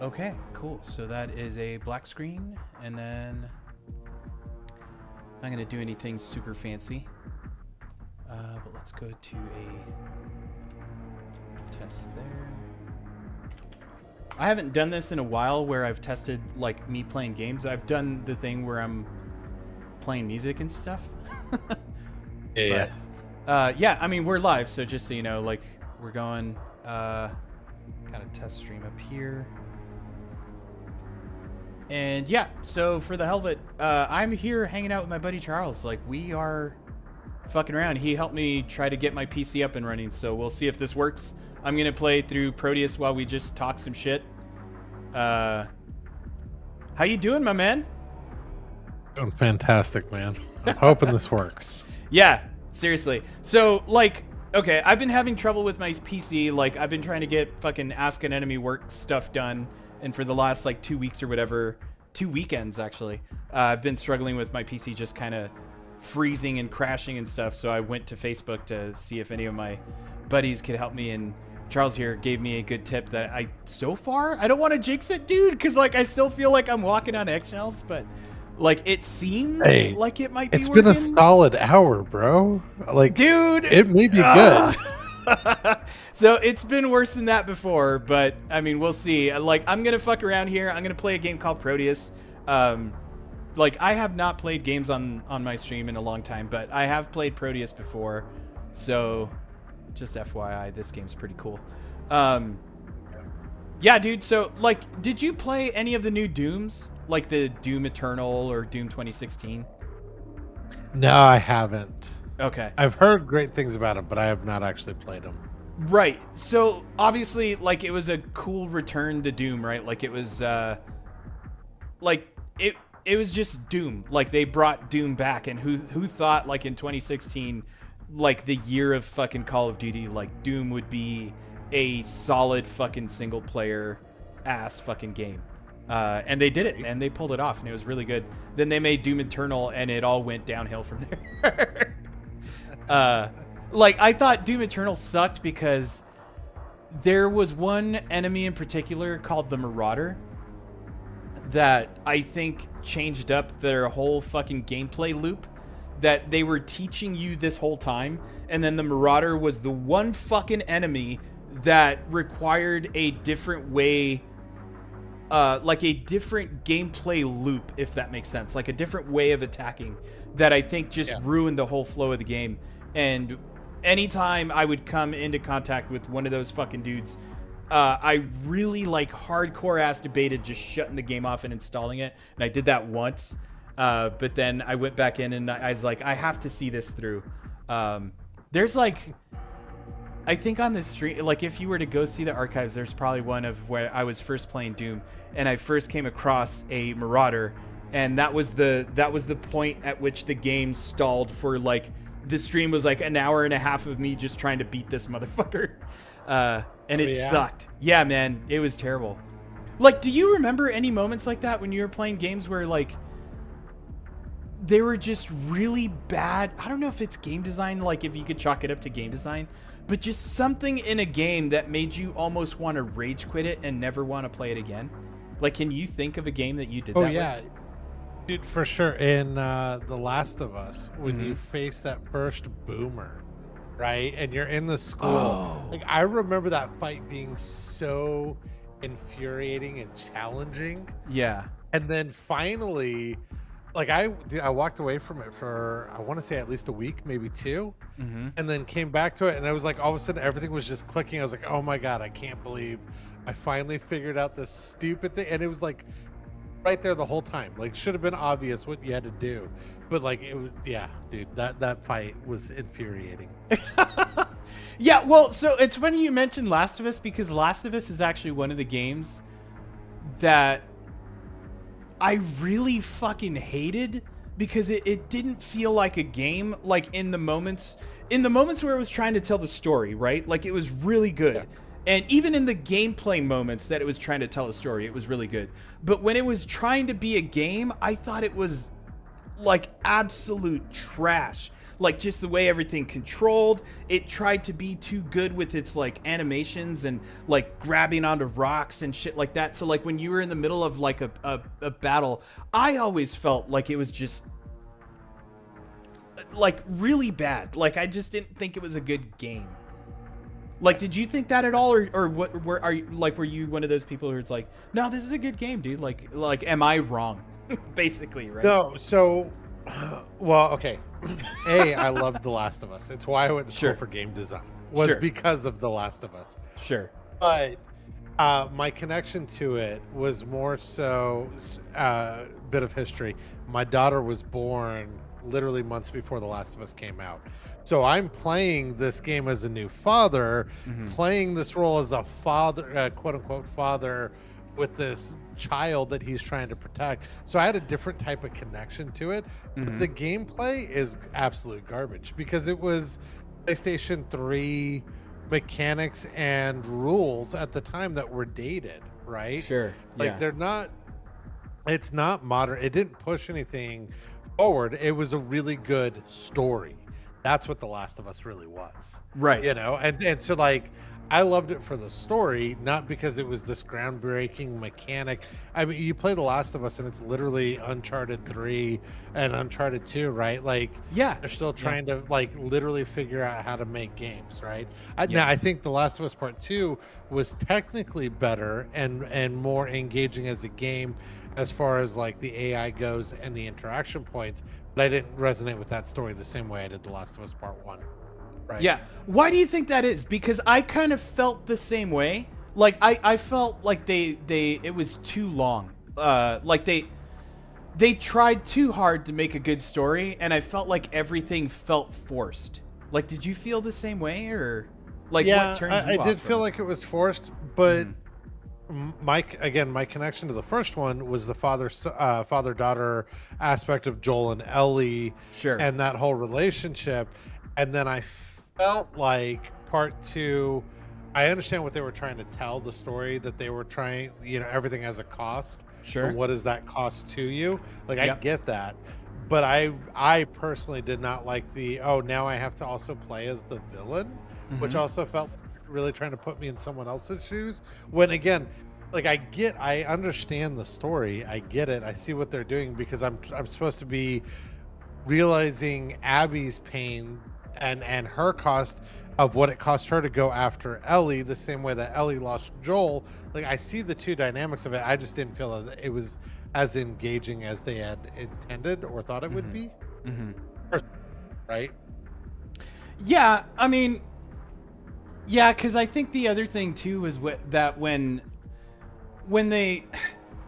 Okay, cool. So that is a black screen, and then I'm not gonna do anything super fancy. But let's go to a test there. I haven't done this in a while where I've tested like me playing games. I've done the thing where I'm playing music and stuff. Yeah. But yeah, I mean we're live, so just so you know, like we're going kind of test stream up here. And yeah, so for the hell of it, I'm here hanging out with my buddy Charles. Like we are fucking around. He helped me try to get my PC up and running, so we'll see if this works. I'm gonna play through Proteus while we just talk some shit. How you doing, my man? Doing fantastic, man. I'm hoping this works. Yeah, seriously. So, like, okay, I've been having trouble with my PC. Like, I've been trying to get fucking Ask an Enemy work stuff done, and for the last, like, 2 weeks or whatever, 2 weekends, actually, I've been struggling with my PC just kind of freezing and crashing and stuff, so I went to Facebook to see if any of my buddies could help me, and Charles here gave me a good tip that so far, I don't want to jinx it, dude, because, like, I still feel like I'm walking on eggshells, but... like, it seems like it might be It's working. been a solid hour, bro. Like, dude, it may be good. So it's been worse than that before, but I mean, we'll see. Like, I'm gonna fuck around here. I'm gonna play a game called Proteus. Like, I have not played games on my stream in a long time, but I have played Proteus before. So, just FYI, this game's pretty cool. Yeah, dude. So, like, did you play any of the new Dooms? Like the Doom Eternal or Doom 2016? No, I haven't. Okay. I've heard great things about them, but I have not actually played them. Right. So obviously, like, it was a cool return to Doom, right? Like, it was like it was just Doom. Like, they brought Doom back, and who thought, like, in 2016, like the year of fucking Call of Duty, like Doom would be a solid fucking single player ass fucking game. And they did it, and they pulled it off, and it was really good. Then they made Doom Eternal, and it all went downhill from there. Like, I thought Doom Eternal sucked because there was one enemy in particular called the Marauder that I think changed up their whole fucking gameplay loop that they were teaching you this whole time, and then the Marauder was the one fucking enemy that required a different way, like a different gameplay loop, if that makes sense, like a different way of attacking that I think just ruined the whole flow of the game. And anytime I would come into contact with one of those fucking dudes, I really, like, hardcore ass debated just shutting the game off and installing it, and I did that once, but then I went back in and I was like, I have to see this through. There's, like, I think on this stream, like, if you were to go see the archives, there's probably one of where I was first playing Doom, and I first came across a Marauder, and that was the point at which the game stalled for, like, the stream was like an hour and a half of me just trying to beat this motherfucker, and it sucked. Yeah, man, it was terrible. Like, do you remember any moments like that when you were playing games where, like, they were just really bad? I don't know if it's game design, like, if you could chalk it up to game design, but just something in a game that made you almost want to rage quit it and never want to play it again. Like, can you think of a game that you did that with? Dude, for sure. In The Last of Us, when you face that first boomer, right, and you're in the school, like, I remember that fight being so infuriating and challenging. Yeah. And then finally, like, I walked away from it for, I want to say, at least a week, maybe two, and then came back to it, and I was like, all of a sudden everything was just clicking. I was like, oh my god, I can't believe I finally figured out this stupid thing. And it was like right there the whole time. Like, should have been obvious what you had to do, but, like, it was, yeah, dude, that fight was infuriating. Yeah, well, so it's funny you mentioned Last of Us, because Last of Us is actually one of the games that I really fucking hated, because it didn't feel like a game. Like, in the moments where it was trying to tell the story, right? Like, it was really good. Yeah. And even in the gameplay moments that it was trying to tell a story, it was really good. But when it was trying to be a game, I thought it was, like, absolute trash. like just the way everything controlled. It tried to be too good with its like animations and like grabbing onto rocks and shit like that. So like when you were in the middle of like a battle, I always felt like it was just like really bad. Like I just didn't think it was a good game. Like, did you think that at all, or what? Were you one of those people who's like, no, this is a good game, dude? Like, am I wrong? Basically, right? No, so, well, okay. I loved The Last of Us. It's why I went to school for game design. Was because of The Last of Us. Sure. But my connection to it was more so bit of history. My daughter was born literally months before The Last of Us came out. So I'm playing this game as a new father, playing this role as a father, quote unquote father, with this child that he's trying to protect. So I had a different type of connection to it. But the gameplay is absolute garbage because it was PlayStation 3 mechanics and rules at the time that were dated, right? Sure. Like they're not, it's not modern. It didn't push anything forward. It was a really good story. That's what The Last of Us really was. Right. You know, and so like I loved it for the story, not because it was this groundbreaking mechanic. I mean, you play The Last of Us and it's literally Uncharted 3 and Uncharted 2, right? Like they're still trying to like literally figure out how to make games, right? Now I think The Last of Us Part 2 was technically better and more engaging as a game as far as like the AI goes and the interaction points, but I didn't resonate with that story the same way I did The Last of Us Part 1. Right. Yeah. Why do you think that is? Because I kind of felt the same way. Like I felt like it was too long. Like they tried too hard to make a good story, and I felt like everything felt forced. Like, did you feel the same way, or like what turned you off? I did feel like it was forced, but my connection to the first one was the father-daughter aspect of Joel and Ellie, and that whole relationship, and then I felt like Part 2, I understand what they were trying to tell, the story that they were trying, you know, everything has a cost. Sure. What does that cost to you? Like, I get that. But I personally did not like now I have to also play as the villain, which also felt really trying to put me in someone else's shoes. When again, like I understand the story. I get it. I see what they're doing because I'm supposed to be realizing Abby's pain and her cost of what it cost her to go after Ellie, the same way that Ellie lost Joel. Like I see the two dynamics of it. I just didn't feel that it was as engaging as they had intended or thought it would be. Right? Yeah, I mean, yeah, because I think the other thing too was that when they,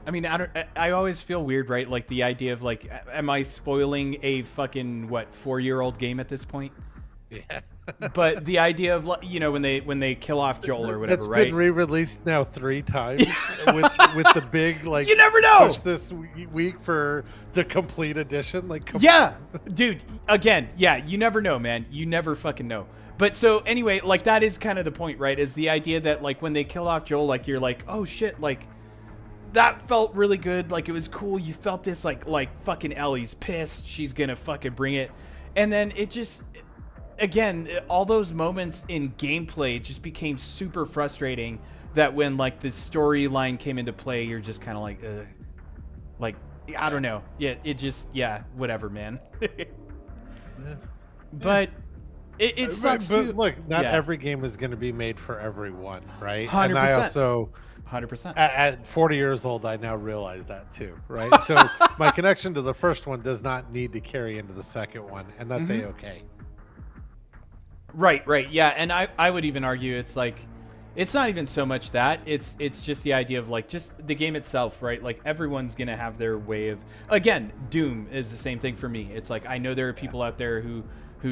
I mean, I always feel weird, right? Like the idea of like, am I spoiling a fucking 4-year-old game at this point? Yeah. But the idea of, you know, when they kill off Joel or whatever, it's right? It's been re-released now 3 times with the big like. You never know. Push this week for the complete edition, like. Dude. Again, you never know, man. You never fucking know. But so anyway, like that is kind of the point, right? Is the idea that like when they kill off Joel, like you're like, oh shit, like that felt really good. Like it was cool. You felt this like fucking Ellie's pissed. She's gonna fucking bring it, and then it just. Again, all those moments in gameplay just became super frustrating that when like the storyline came into play, you're just kind of like, like, I don't know. Yeah, it just, whatever, man. But it sucks too. Look, not every game is going to be made for everyone, right? 100%. And I also 100%. At 40 years old, I now realize that too, right? So my connection to the first one does not need to carry into the second one, and that's A-okay. Right. Yeah, and I would even argue it's like, it's not even so much that, it's just the idea of like, just the game itself, right? Like everyone's going to have their way of, again, Doom is the same thing for me. It's like, I know there are people out there who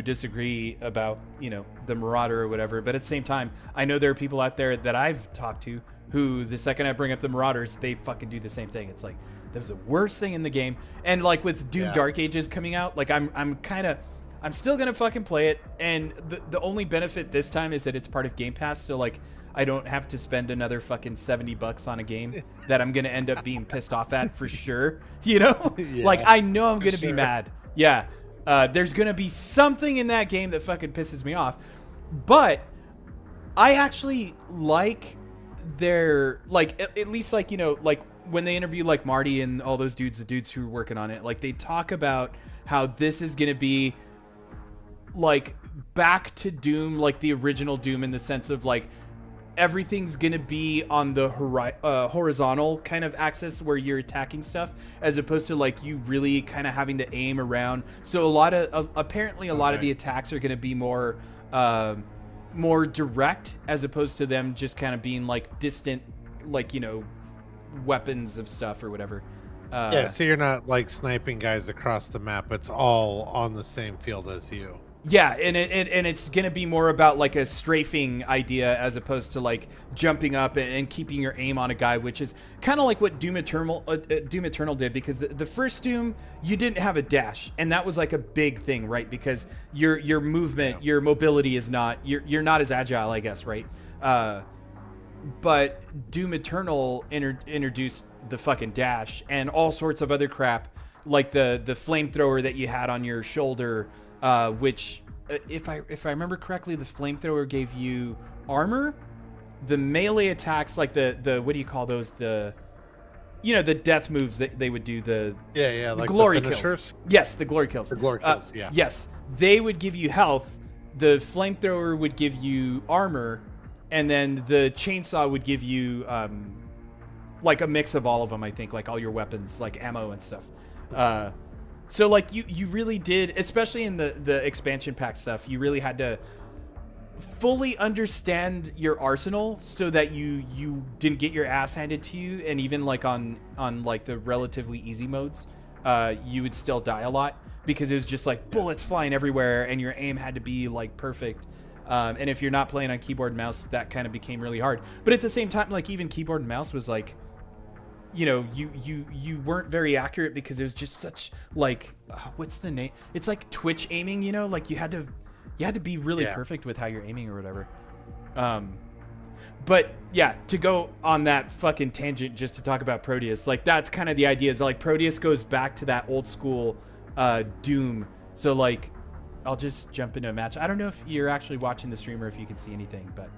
disagree about, you know, the Marauder or whatever, but at the same time, I know there are people out there that I've talked to who the second I bring up the Marauders, they fucking do the same thing. It's like, that was the worst thing in the game. And like with Doom Dark Ages coming out, like I'm still gonna fucking play it, and the only benefit this time is that it's part of Game Pass, so like I don't have to spend another fucking $70 on a game that I'm gonna end up being pissed off at for sure. You know, like I know I'm gonna be mad. Yeah, There's gonna be something in that game that fucking pisses me off, but I actually like their like at least like like when they interview like Marty and all those dudes, the dudes who are working on it, like they talk about how this is gonna be like back to Doom, like the original Doom, in the sense of like everything's gonna be on the horizontal kind of axis where you're attacking stuff, as opposed to like you really kind of having to aim around. So a lot of apparently a lot of the attacks are gonna be more more direct, as opposed to them just kind of being like distant, like weapons of stuff or whatever. Yeah, so you're not like sniping guys across the map. It's all on the same field as you. Yeah, and it's gonna be more about like a strafing idea, as opposed to like jumping up and keeping your aim on a guy, which is kind of like what Doom Eternal did, because the first Doom, you didn't have a dash, and that was like a big thing, right? Because your movement, your mobility is not, you're not as agile, I guess, right? But Doom Eternal introduced the fucking dash and all sorts of other crap, like the flamethrower that you had on your shoulder. Which, if I remember correctly, the flamethrower gave you armor. The melee attacks, like the what do you call those? The death moves that they would do. Like glory the kills. Yes, the glory kills. The glory kills. Yeah. Yes, they would give you health. The flamethrower would give you armor, and then the chainsaw would give you like a mix of all of them. I think, like all your weapons, like ammo and stuff. So like you really did, especially in the expansion pack stuff, you really had to fully understand your arsenal so that you didn't get your ass handed to you. And even like on like the relatively easy modes, you would still die a lot, because it was just like bullets flying everywhere and your aim had to be like perfect. And if you're not playing on keyboard and mouse, that kind of became really hard. But at the same time, like even keyboard and mouse was like, you weren't very accurate, because it was just such like what's the name? It's like Twitch aiming, like you had to be really perfect with how you're aiming or whatever. But yeah, to go on that fucking tangent just to talk about Proteus, like that's kind of the idea, is like Proteus goes back to that old school Doom. So like I'll just jump into a match. I don't know if you're actually watching the stream or if you can see anything, but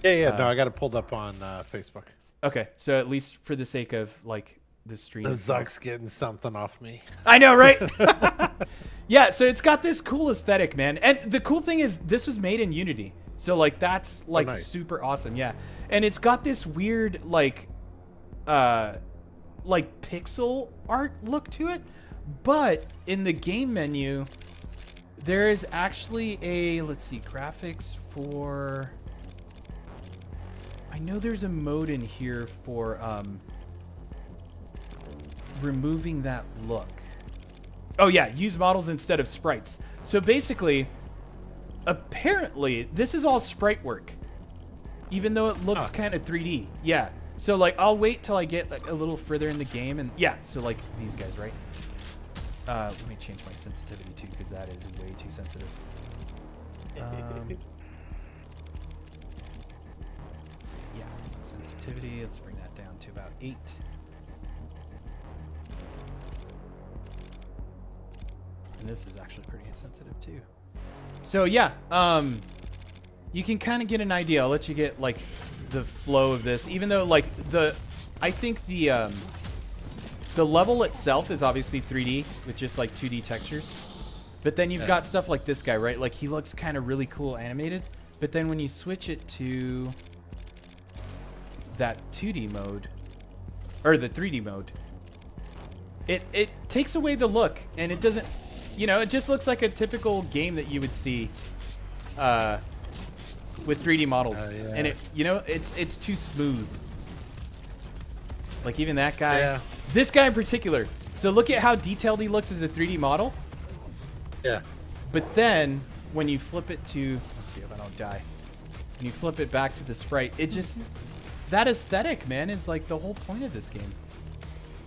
no, I got it pulled up on Facebook. Okay, so at least for the sake of like the stream, Zuck's getting something off me. I know, right? Yeah, so it's got this cool aesthetic, man. And the cool thing is, this was made in Unity, so like that's like super awesome. Yeah, and it's got this weird like pixel art look to it, but in the game menu, there is actually a, let's see, graphics for. I know there's a mode in here for removing that look. Oh yeah, use models instead of sprites. So basically, apparently, this is all sprite work, even though it looks kind of 3D. Yeah. So like, I'll wait till I get like a little further in the game, and yeah. So like these guys, right? Let me change my sensitivity too, because that is way too sensitive. Yeah, sensitivity, let's bring that down to about 8. And this is actually pretty sensitive too. So yeah, you can kind of get an idea. I'll let you get like the flow of this, even though like I think the level itself is obviously 3D with just like 2D textures. But then you've got stuff like this guy, right? Like he looks kind of really cool animated. But then when you switch it to that 2D mode, or the 3D mode, it takes away the look, and it doesn't, it just looks like a typical game that you would see with 3D models. And it's too smooth. Like even that guy, this guy in particular. So look at how detailed he looks as a 3D model. Yeah. But then when you flip it to, let's see if I don't die. When you flip it back to the sprite, it just, that aesthetic, man, is like the whole point of this game.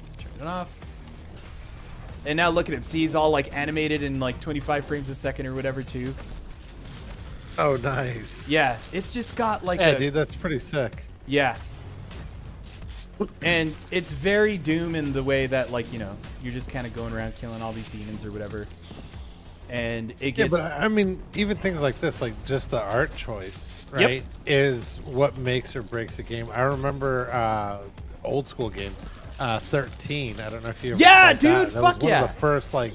Let's turn it off. And now look at him. See, he's all like animated in like 25 frames a second or whatever too. Oh, nice. Yeah, it's just got like dude, that's pretty sick. Yeah. And it's very Doom in the way that, like, you're just kind of going around killing all these demons or whatever. and it Yeah, gets. but I mean, even things like this, like just the art choice, right, is what makes or breaks a game. I remember old school game, 13. I don't know if you ever Yeah, played dude, that. That fuck was one yeah. of the first like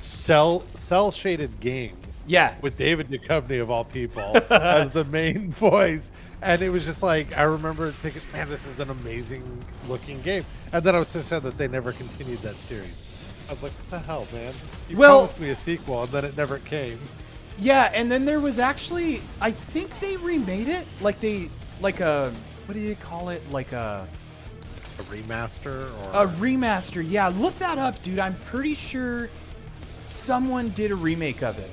cell shaded games. Yeah. With David Duchovny of all people as the main voice, and it was just like I remember thinking, man, this is an amazing looking game. And then I was so sad that they never continued that series. I was like, what the hell, man? You Well- promised me a sequel, and then it never came. Yeah, and then there was actually, I think they remade it, like a, what do you call it, like A remaster a or remaster. Yeah, look that up, dude. I'm pretty sure someone did a remake of it.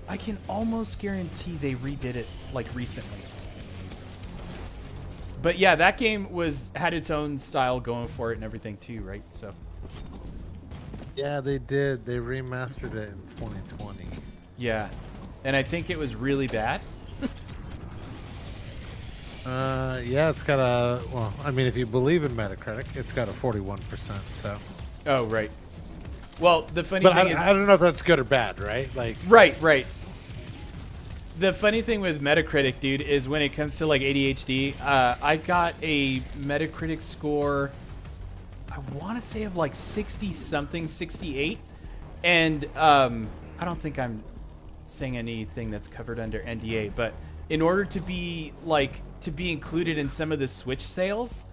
I can almost guarantee they redid it like recently. But yeah, that game had its own style going for it and everything too, right? So yeah, they did. They remastered it in 2020. yeah, and I think it was really bad. Yeah, it's got a well. I mean, if you believe in Metacritic, it's got a 41%. So, Oh right. Well, the funny but thing is, I don't know if that's good or bad, right? Like, right. The funny thing with Metacritic, dude, is when it comes to like ADHD, I got a Metacritic score, I want to say of like 60 something, 68, and I don't think I'm saying anything that's covered under NDA, but in order to be included in some of the Switch sales,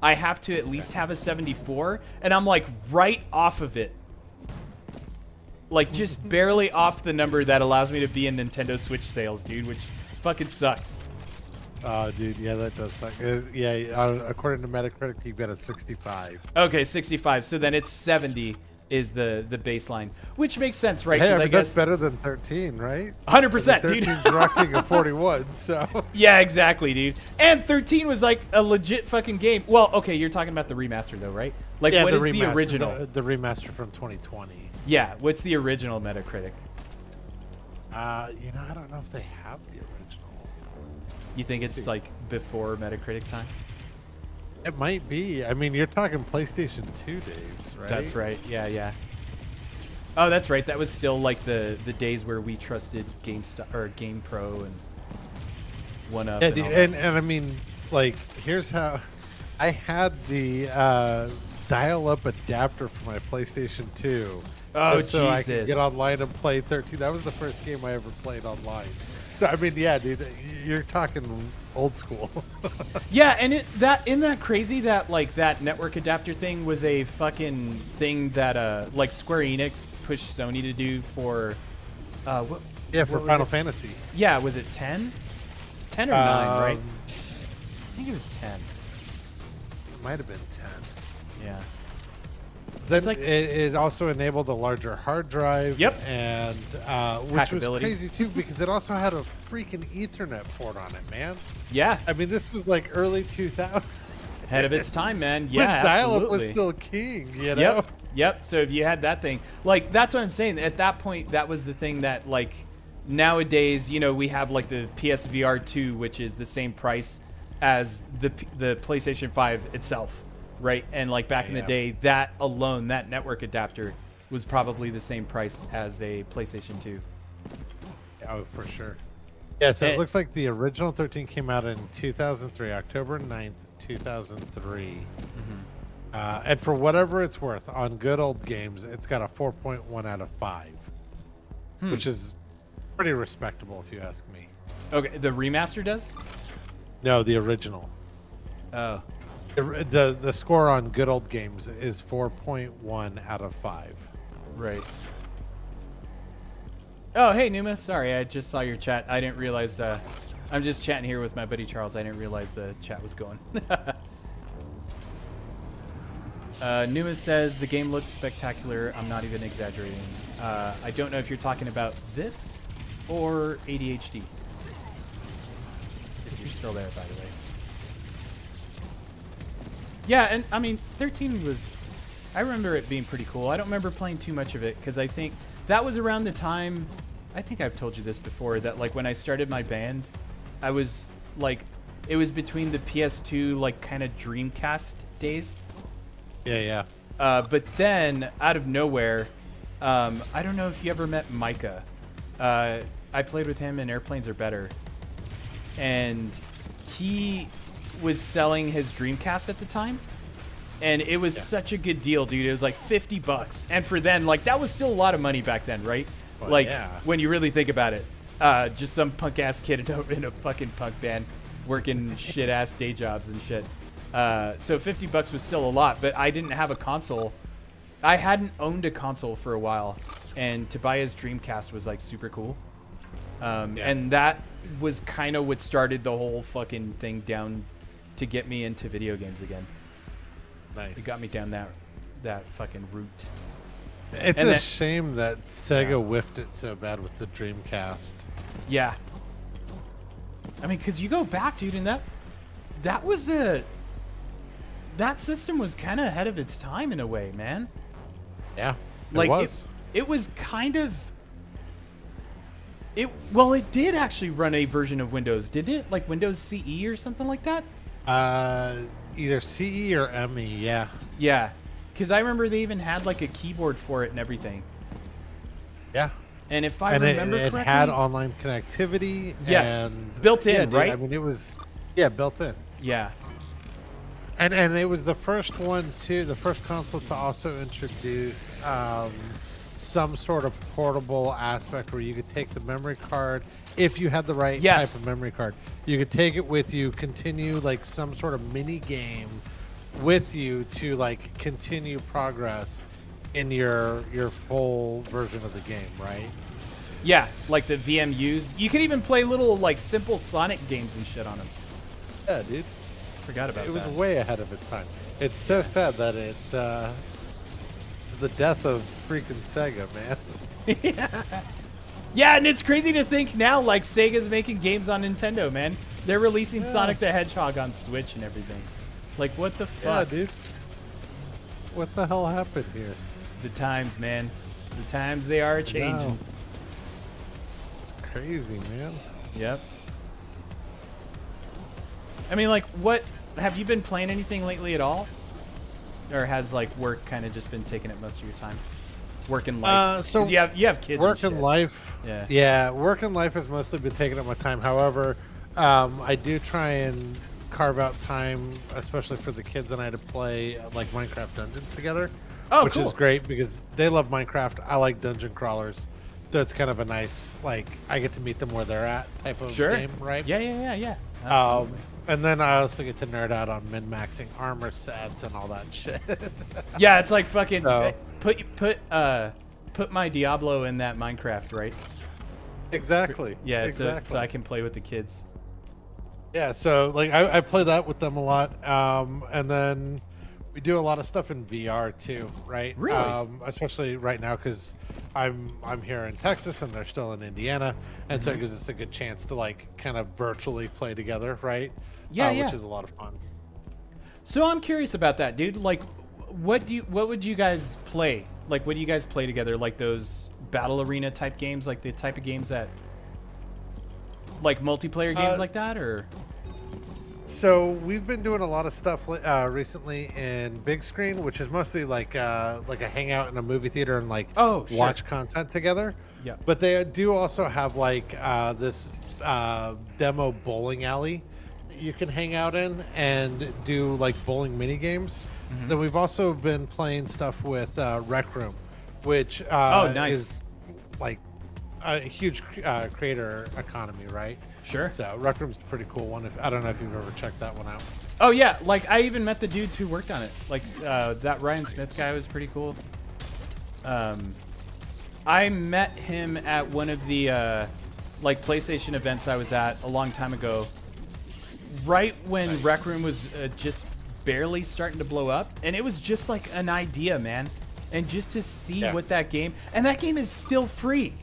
I have to at least have a 74, and I'm like right off of it. Like, just barely off the number that allows me to be in Nintendo Switch sales, dude, which fucking sucks. oh, dude, yeah, that does suck. Yeah, according to Metacritic, you've got a 65. Okay, 65. So then it's 70 is the baseline, which makes sense, right? Hey, 'Cause I mean, I guess that's better than 13, right? 100%, dude. 13's rocking a 41, so. Yeah, exactly, dude. And 13 was like a legit fucking game. Well, okay, you're talking about the remaster though, right? Like, Yeah, what is the remaster, original? The remaster from 2020. Yeah, what's the original Metacritic? I don't know if they have the original. You think it's like before Metacritic time? It might be. I mean, you're talking PlayStation 2 days, right? That's right. Yeah. Oh, that's right. That was still like the days where we trusted GameStop or GamePro and One Up. Yeah, and all that. and I mean, like, here's how I had the dial-up adapter for my PlayStation 2. Oh, just so I could Jesus. get online and play 13. That was the first game I ever played online. So I mean, yeah, dude, you're talking old school. Yeah, and isn't that crazy that like that network adapter thing was a fucking thing that like Square Enix pushed Sony to do for what? Yeah, for what was Final it? Fantasy. Yeah, was it 10? 10 or 9, right? I think it was 10. It might have been 10. Yeah. Then It's like- it also enabled a larger hard drive. Yep. And which was Hackability. crazy too because it also had a freaking Ethernet port on it, man. Yeah. I mean, this was like early 2000s. Ahead of its time, man. When Yeah, dial-up absolutely. was still king, you know? Yep. So if you had that thing, like that's what I'm saying. At that point, that was the thing that like nowadays, we have like the PSVR 2, which is the same price as the PlayStation 5 itself, right? And like back in the Yeah. day, that alone, that network adapter was probably the same price as a PlayStation 2. Oh, for sure. Yeah, so Eh. it looks like the original 13 came out in 2003, October 9th, 2003. And for whatever it's worth, on good old games, it's got a 4.1 out of 5, which is pretty respectable if you ask me. Okay, the remaster does? No, the original. Oh. The score on good old games is 4.1 out of 5. Right. Oh, hey, Numa. Sorry, I just saw your chat. I didn't realize. I'm just chatting here with my buddy Charles. I didn't realize the chat was going. Numa says the game looks spectacular. I'm not even exaggerating. I don't know if you're talking about this or ADHD. If you're still there, by the way. Yeah, and I mean, 13 was. I remember it being pretty cool. I don't remember playing too much of it because I think that was around the time. I think I've told you this before that like when I started my band, I was like, it was between the PS2 like kind of Dreamcast days. Yeah. But then out of nowhere, I don't know if you ever met Micah. I played with him in Airplanes Are Better, and he was selling his Dreamcast at the time, and it was such a good deal, dude. It was like $50, and for then, like, that was still a lot of money back then, right? Well, like yeah. when you really think about it, just some punk ass kid in a fucking punk band working shit ass day jobs and shit. So $50 was still a lot, but I didn't have a console. I hadn't owned a console for a while, and to buy his Dreamcast was like super cool. And that was kind of what started the whole fucking thing down to get me into video games again. Nice. It got me down that fucking route. It's And a then- shame that Sega whiffed it so bad with the Dreamcast. Yeah. I mean, because you go back, dude, and that was that system was kind of ahead of its time in a way, man. Yeah, Like it was. it was kind of it did actually run a version of Windows, didn't it? Like Windows CE or something like that? Either CE or ME. Yeah. Yeah. Cuz I remember they even had like a keyboard for it and everything. Yeah. And if I And remember it correctly, had online connectivity. Yes. And Built in, yeah, dude, right? I mean, it was built in. yeah. And it was the first one too, the first console to also introduce some sort of portable aspect where you could take the memory card if you had the right Yes. type of memory card. You could take it with you, continue like some sort of mini game with you to like continue progress in your full version of the game, right? Yeah, like the VMUs. You could even play little like simple Sonic games and shit on them. Yeah, dude. Forgot about It was that. way ahead of its time. It's so sad that it is the death of freaking Sega, man. Yeah, and it's crazy to think now, like, Sega's making games on Nintendo, man. They're releasing Sonic the Hedgehog on Switch and everything. Like, what the Yeah, fuck? dude. What the hell happened here? The times, man. The times, they are No. changing. It's crazy, man. Yep. I mean, like, what... Have you been playing anything lately at all? Or has, like, work kind of just been taking up most of your time? Work and life? So 'Cause you have kids Work and and shit. life. Yeah. Work and life has mostly been taking up my time. However, I do try and carve out time, especially for the kids and I, to play like Minecraft Dungeons together. Oh, which cool. is great because they love Minecraft. I like dungeon crawlers. So it's kind of a nice, like, I get to meet them where they're at type of Sure. game, right? Yeah. Absolutely. And then I also get to nerd out on min-maxing armor sets and all that shit. Yeah, it's like fucking So- put my Diablo in that Minecraft, right? Exactly. Yeah, exactly. so I can play with the kids. Yeah, so like I play that with them a lot, and then we do a lot of stuff in VR too, right? Really? Especially right now because I'm here in Texas and they're still in Indiana, and so it gives us a good chance to like kind of virtually play together, right? Yeah, Which yeah. is a lot of fun. So I'm curious about that, dude. Like, what would you guys play? Like, what do you guys play together? Like those battle arena type games, like the type of games that, like multiplayer games like that, or? So we've been doing a lot of stuff recently in big screen, which is mostly like a hangout in a movie theater and like Oh, sure. watch content together. Yeah. But they do also have like this demo bowling alley that you can hang out in and do like bowling mini games. Then we've also been playing stuff with Rec Room, which Oh, nice. is like a huge creator economy, right? Sure. So Rec Room's a pretty cool one. I don't know if you've ever checked that one out. Oh yeah, like I even met the dudes who worked on it. Like that Ryan Smith guy was pretty cool. I met him at one of the like PlayStation events I was at a long time ago. Right when Rec Room was just barely starting to blow up, and it was just like an idea, man. And just to see Yeah. what that game, and that game is still free.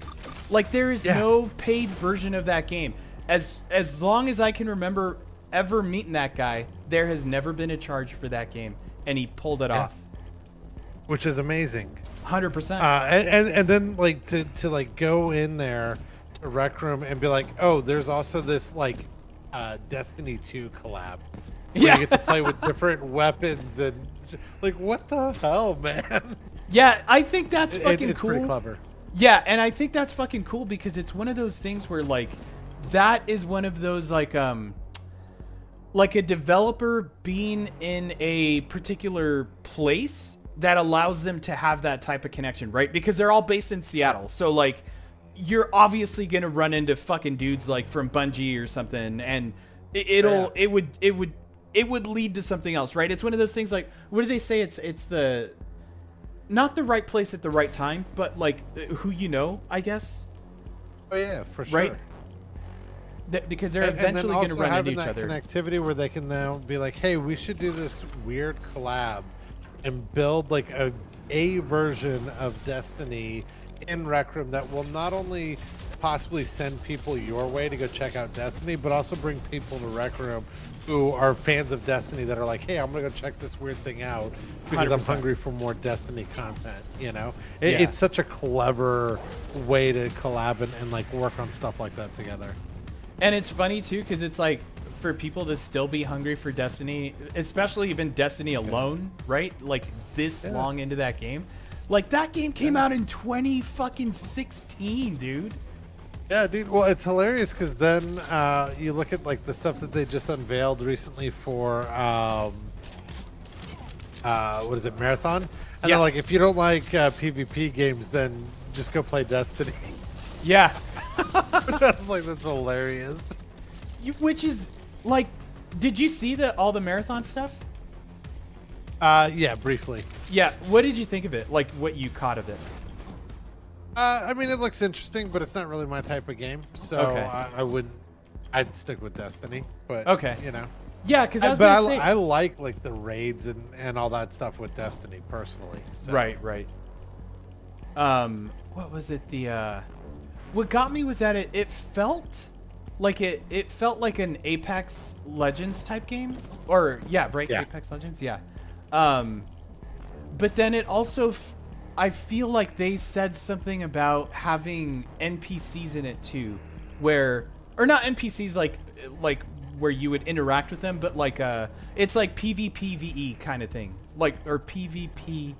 Like there is Yeah. no paid version of that game. As long as I can remember ever meeting that guy, there has never been a charge for that game, and he pulled it off. Which is amazing. 100%. And then like to like go in there to Rec Room and be like, oh, there's also this like Destiny 2 collab. Where Yeah. you get to play with different weapons and like what the hell, man? Yeah, I think that's fucking It's cool. pretty clever. Yeah, and I think that's fucking cool because it's one of those things where like that is one of those like a developer being in a particular place that allows them to have that type of connection, right? Because they're all based in Seattle. So like you're obviously going to run into fucking dudes like from Bungie or something and it would lead to something else, right? It's one of those things like what do they say it's the not the right place at the right time, but like who you know, I guess. Oh yeah, for sure. Right? Because they're eventually going to run into each other. Connectivity where they can now be like, hey, we should do this weird collab and build like a version of Destiny in Rec Room that will not only possibly send people your way to go check out Destiny, but also bring people to Rec Room who are fans of Destiny that are like, hey, I'm gonna go check this weird thing out because 100%. I'm hungry for more Destiny content. You know, Yeah. it's such a clever way to collab and like work on stuff like that together. And it's funny too because it's like for people to still be hungry for Destiny, especially even Destiny alone, right? Like this long into that game. Like that game came out in 2016, dude. Yeah, dude. Well, it's hilarious because then you look at like the stuff that they just unveiled recently for what is it, Marathon? And Yeah. they're like, if you don't like PvP games, then just go play Destiny. Yeah. Which I was like, that's hilarious. Which is like, did you see all the Marathon stuff? Yeah, briefly. Yeah. What did you think of it? Like what you caught of it? I mean, it looks interesting, but it's not really my type of game. So Okay. I wouldn't. I'd stick with Destiny. But Okay. you know. Yeah, because I was But gonna say. I like the raids and all that stuff with Destiny personally. So. Right. What was it? What got me was that it felt like it felt like an Apex Legends type game, or yeah, right? Yeah. Apex Legends, yeah. But then it also, I feel like they said something about having NPCs in it too, or not NPCs like where you would interact with them, but like it's like PvPvE kind of thing, like or PvPvE.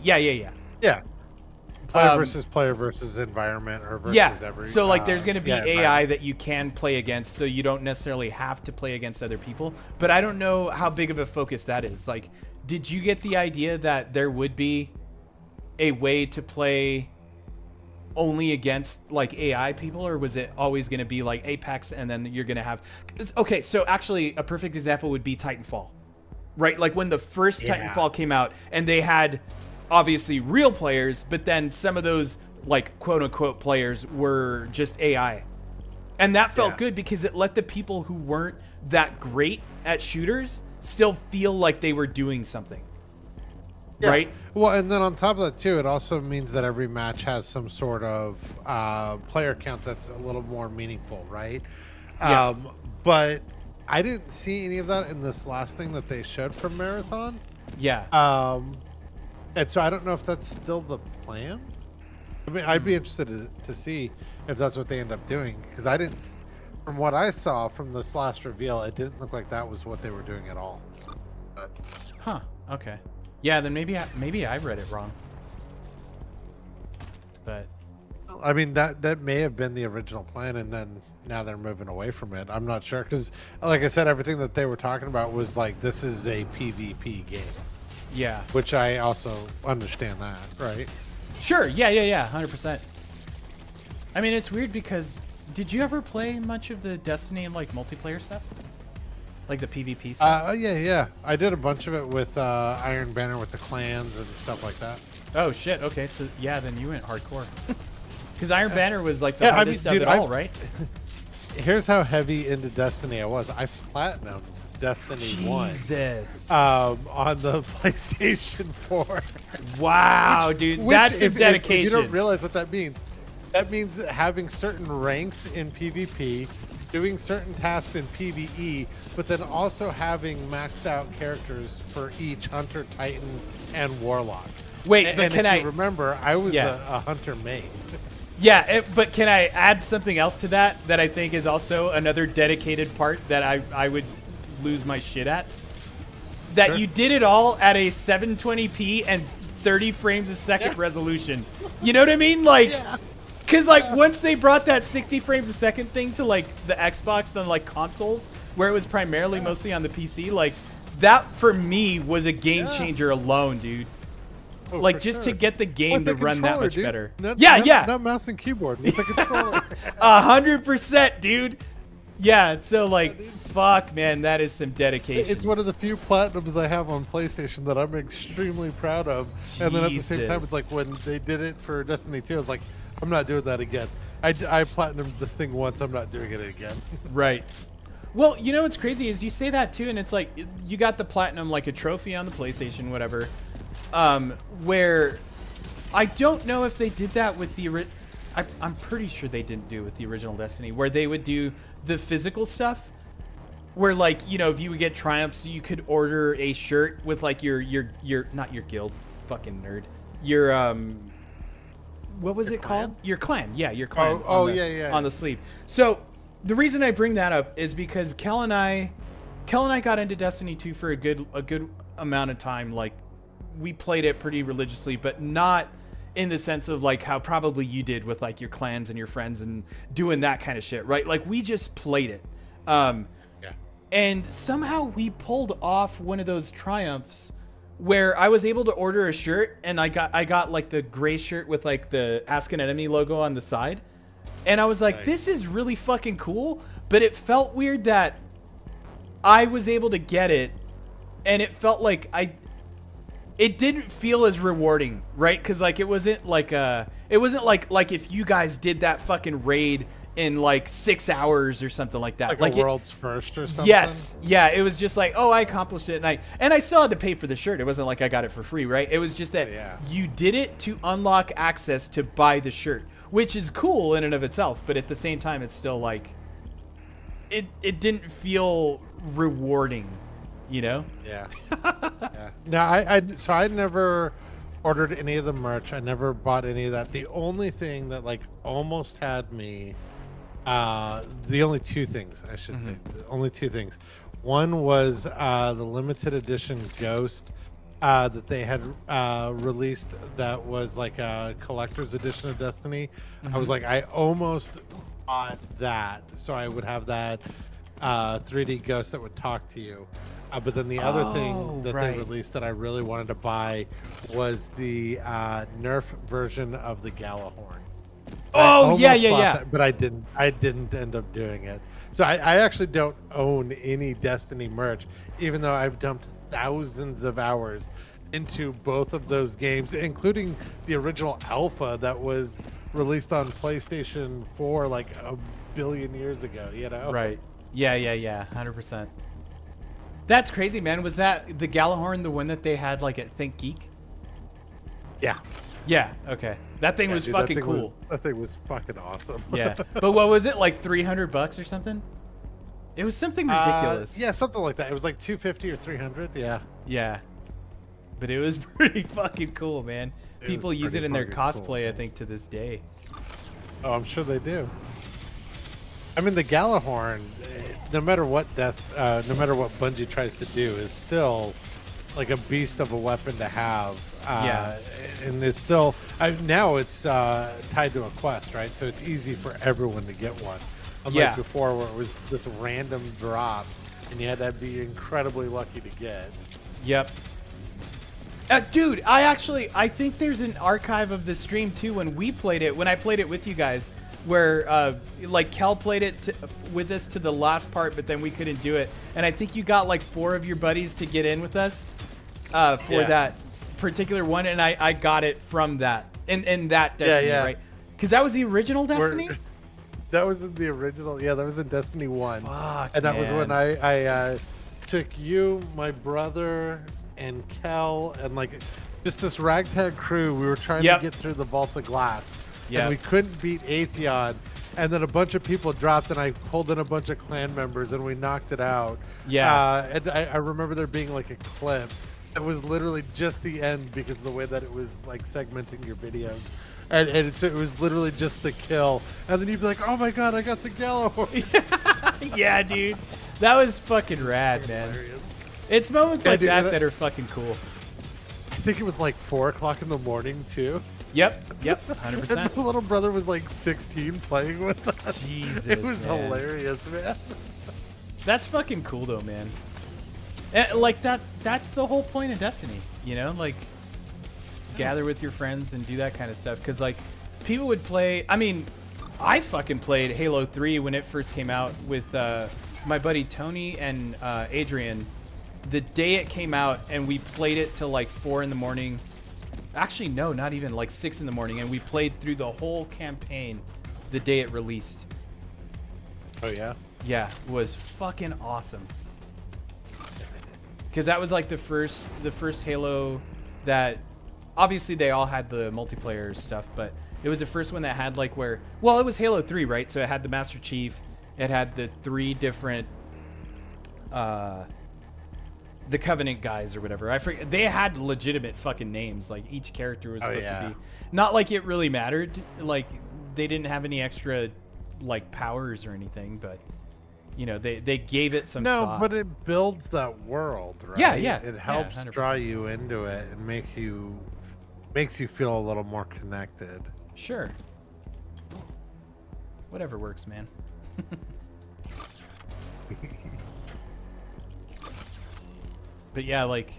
Yeah. Yeah. Player versus environment or versus every. So like there's going to be AI environment. that you can play against, so you don't necessarily have to play against other people. But I don't know how big of a focus that is. Like, did you get the idea that there would be a way to play only against like AI people, or was it always going to be like Apex and then you're going to have... Okay, so actually a perfect example would be Titanfall, right? Like when the first Titanfall came out and they had obviously real players, but then some of those like quote unquote players were just AI. And that felt good because it let the people who weren't that great at shooters still feel like they were doing something. Yeah. Right? Well, and then on top of that too, it also means that every match has some sort of player count that's a little more meaningful, right? Yeah. But I didn't see any of that in this last thing that they showed from Marathon. Yeah. And so I don't know if that's still the plan. I mean, I'd be interested to see if that's what they end up doing, because I didn't, from what I saw from this last reveal, it didn't look like that was what they were doing at all. But, Huh. Okay. Yeah, then maybe I read it wrong. But I mean, that may have been the original plan, and then now they're moving away from it. I'm not sure, because like I said, everything that they were talking about was like, this is a PvP game, yeah. which I also understand that, right? Sure. Yeah. 100%. I mean, it's weird because did you ever play much of the Destiny and like multiplayer stuff? Like the PvP stuff? Yeah. I did a bunch of it with Iron Banner with the clans and stuff like that. Oh shit. Okay. So yeah, then you went hardcore. Because Iron Banner was like the Yeah, I hardest mean, of dude, it all, right? Here's how heavy into Destiny I was. I platinumed Destiny 1 Jesus. on the PlayStation 4. Wow, dude. That's some dedication. If you don't realize what that means. That means having certain ranks in PvP, doing certain tasks in PvE, but then also having maxed out characters for each Hunter, Titan, and Warlock. Wait, and but if can I... you remember, I was Yeah. a Hunter main. Yeah, but can I add something else to that I think is also another dedicated part that I would lose my shit at? That Sure. you did it all at a 720p and 30 frames a second resolution. You know what I mean? Like, because like once they brought that 60 frames a second thing to like the Xbox and like consoles, where it was primarily mostly on the PC, like that for me was a game changer alone, dude. Oh, Like for just sure. to get the game With to the run that controller, much dude. better. Not, Yeah, not, yeah. Not mouse and keyboard. With the controller. 100%, dude. Yeah, so like, fuck, man, that is some dedication. It's one of the few platinums I have on PlayStation that I'm extremely proud of. And then at the same time, it's like when they did it for Destiny 2, I was like, I'm not doing that again. I platinumed this thing once. I'm not doing it again. Right. Well, you know what's crazy is you say that too, and it's like you got the platinum like a trophy on the PlayStation, whatever. Where I don't know if they did that with the I'm pretty sure they didn't do it with the original Destiny, where they would do the physical stuff. Where like, you know, if you would get triumphs, you could order a shirt with like your not your guild, fucking nerd. Your what was it called? Your clan. Yeah, your clan. Yeah. On the sleeve. So the reason I bring that up is because Kel and I got into Destiny 2 for a good amount of time. Like we played it pretty religiously, but not in the sense of like how probably you did with like your clans and your friends and doing that kind of shit, right? Like we just played it. And somehow we pulled off one of those triumphs where I was able to order a shirt, and I got like the gray shirt with like the Ask an Enemy logo on the side. And I was like, this is really fucking cool, but it felt weird that I was able to get it, and it felt like it didn't feel as rewarding, right? Because like it wasn't like if you guys did that fucking raid in like 6 hours or something like that, like a world's first or something. Yes, yeah, it was just like, oh, I accomplished it, and I still had to pay for the shirt. It wasn't like I got it for free, right? It was just that you did it to unlock access to buy the shirt, which is cool in and of itself, but at the same time, it's still like it didn't feel rewarding, you know? Yeah. No, I never ordered any of the merch. I never bought any of that. The only thing that like almost had me, the only two things I should say, the only two things. One was the limited edition Ghost that they had released that was like a collector's edition of Destiny. I was like, I almost bought that so I would have that 3D ghost that would talk to you. But then the other thing that they released that I really wanted to buy was the Nerf version of the Galahorn. Oh yeah. That, but I didn't end up doing it. So I actually don't own any Destiny merch, even though I've dumped thousands of hours into both of those games, including the original alpha that was released on PlayStation 4 like a billion years ago, you know? Right. Yeah. 100%. That's crazy, man. Was that the Galahorn, the one that they had like at Think Geek? Yeah. Yeah, okay. That thing was fucking cool. That thing was fucking awesome. Yeah. But what was it, like $300 or something? It was something ridiculous. Yeah, something like that. It was like 250 or 300, yeah. Yeah. But it was pretty fucking cool, man. People use it in their cosplay, I think, to this day. Oh, I'm sure they do. I mean, the Galahorn, no matter what Bungie tries to do, is still like a beast of a weapon to have. And it's still now it's tied to a quest, right? So it's easy for everyone to get one. Unlike before, where it was this random drop, and you had to be incredibly lucky to get. Yep. Dude, I think there's an archive of the stream too when I played it with you guys, where like Kel played it with us to the last part, but then we couldn't do it, and I think you got like 4 of your buddies to get in with us for that particular one, and I got it from that in that Destiny, right? Because that was the original Destiny. That was in the original. Yeah, that was in Destiny 1. Fuck, and that was when I took you, my brother, and Kel, and like just this ragtag crew. We were trying to get through the Vault of Glass. And we couldn't beat Atheon, and then a bunch of people dropped, and I pulled in a bunch of clan members, and we knocked it out. And I remember there being like a clip that was literally just the end because of the way that it was like segmenting your videos. And it was literally just the kill, and then you'd be like, "Oh my god, I got the Galahorn!" Yeah, dude, that was fucking rad, man. Hilarious. It's moments like that that are fucking cool. think it was like 4 o'clock in the morning too. Yep, And 100%. the little brother was like 16 playing with us. Jesus, It was man. hilarious, man. That's fucking cool though, man. And, like that's the whole point of Destiny, you know? Like gather with your friends and do that kind of stuff cuz like people would play, I mean, I fucking played Halo 3 when it first came out with my buddy Tony and Adrian the day it came out, and we played it till like 4 in the morning. Actually, no, not even, like 6 in the morning, and we played through the whole campaign the day it released. Oh yeah. Yeah, it was fucking awesome. Because that was like the first Halo that, obviously they all had the multiplayer stuff, but it was the first one that had like where, well, it was Halo 3, right? So it had the Master Chief, it had the 3 different, the Covenant guys or whatever. I forget. They had legitimate fucking names. Like each character was supposed to be, not like it really mattered. Like they didn't have any extra like powers or anything, but you know, they gave it some thought. But it builds that world, right? Yeah, yeah. It helps 100%. draw you into it and makes you feel a little more connected. Sure. Whatever works, man. But yeah, like,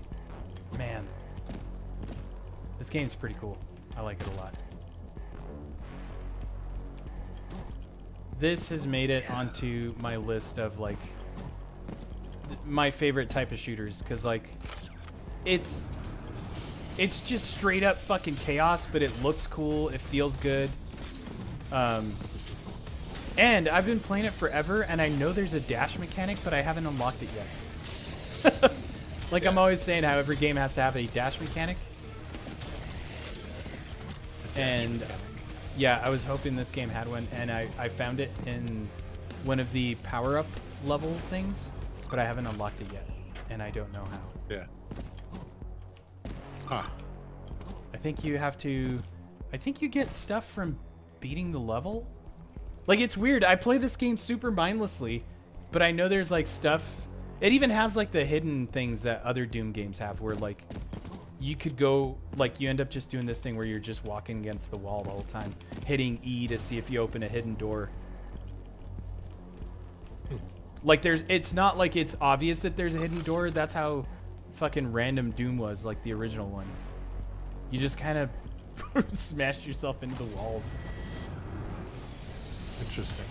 man, this game's pretty cool. I like it a lot. This has made it onto my list of like my favorite type of shooters because like it's just straight up fucking chaos, but it looks cool. It feels good. And I've been playing it forever, and I know there's a dash mechanic, but I haven't unlocked it yet. Like I'm always saying how every game has to have a dash mechanic. And yeah, I was hoping this game had one, and I found it in one of the power-up level things, but I haven't unlocked it yet, and I don't know how. Yeah. Huh. I think you have to... I think you get stuff from beating the level? Like, it's weird. I play this game super mindlessly, but I know there's, like, stuff... It even has, like, the hidden things that other Doom games have, where, like, you could go... Like, you end up just doing this thing where you're just walking against the wall the whole time, hitting E to see if you open a hidden door. Like, there's... It's not like it's obvious that there's a hidden door. That's how fucking random Doom was, like the original one. You just kind of smashed yourself into the walls. Interesting.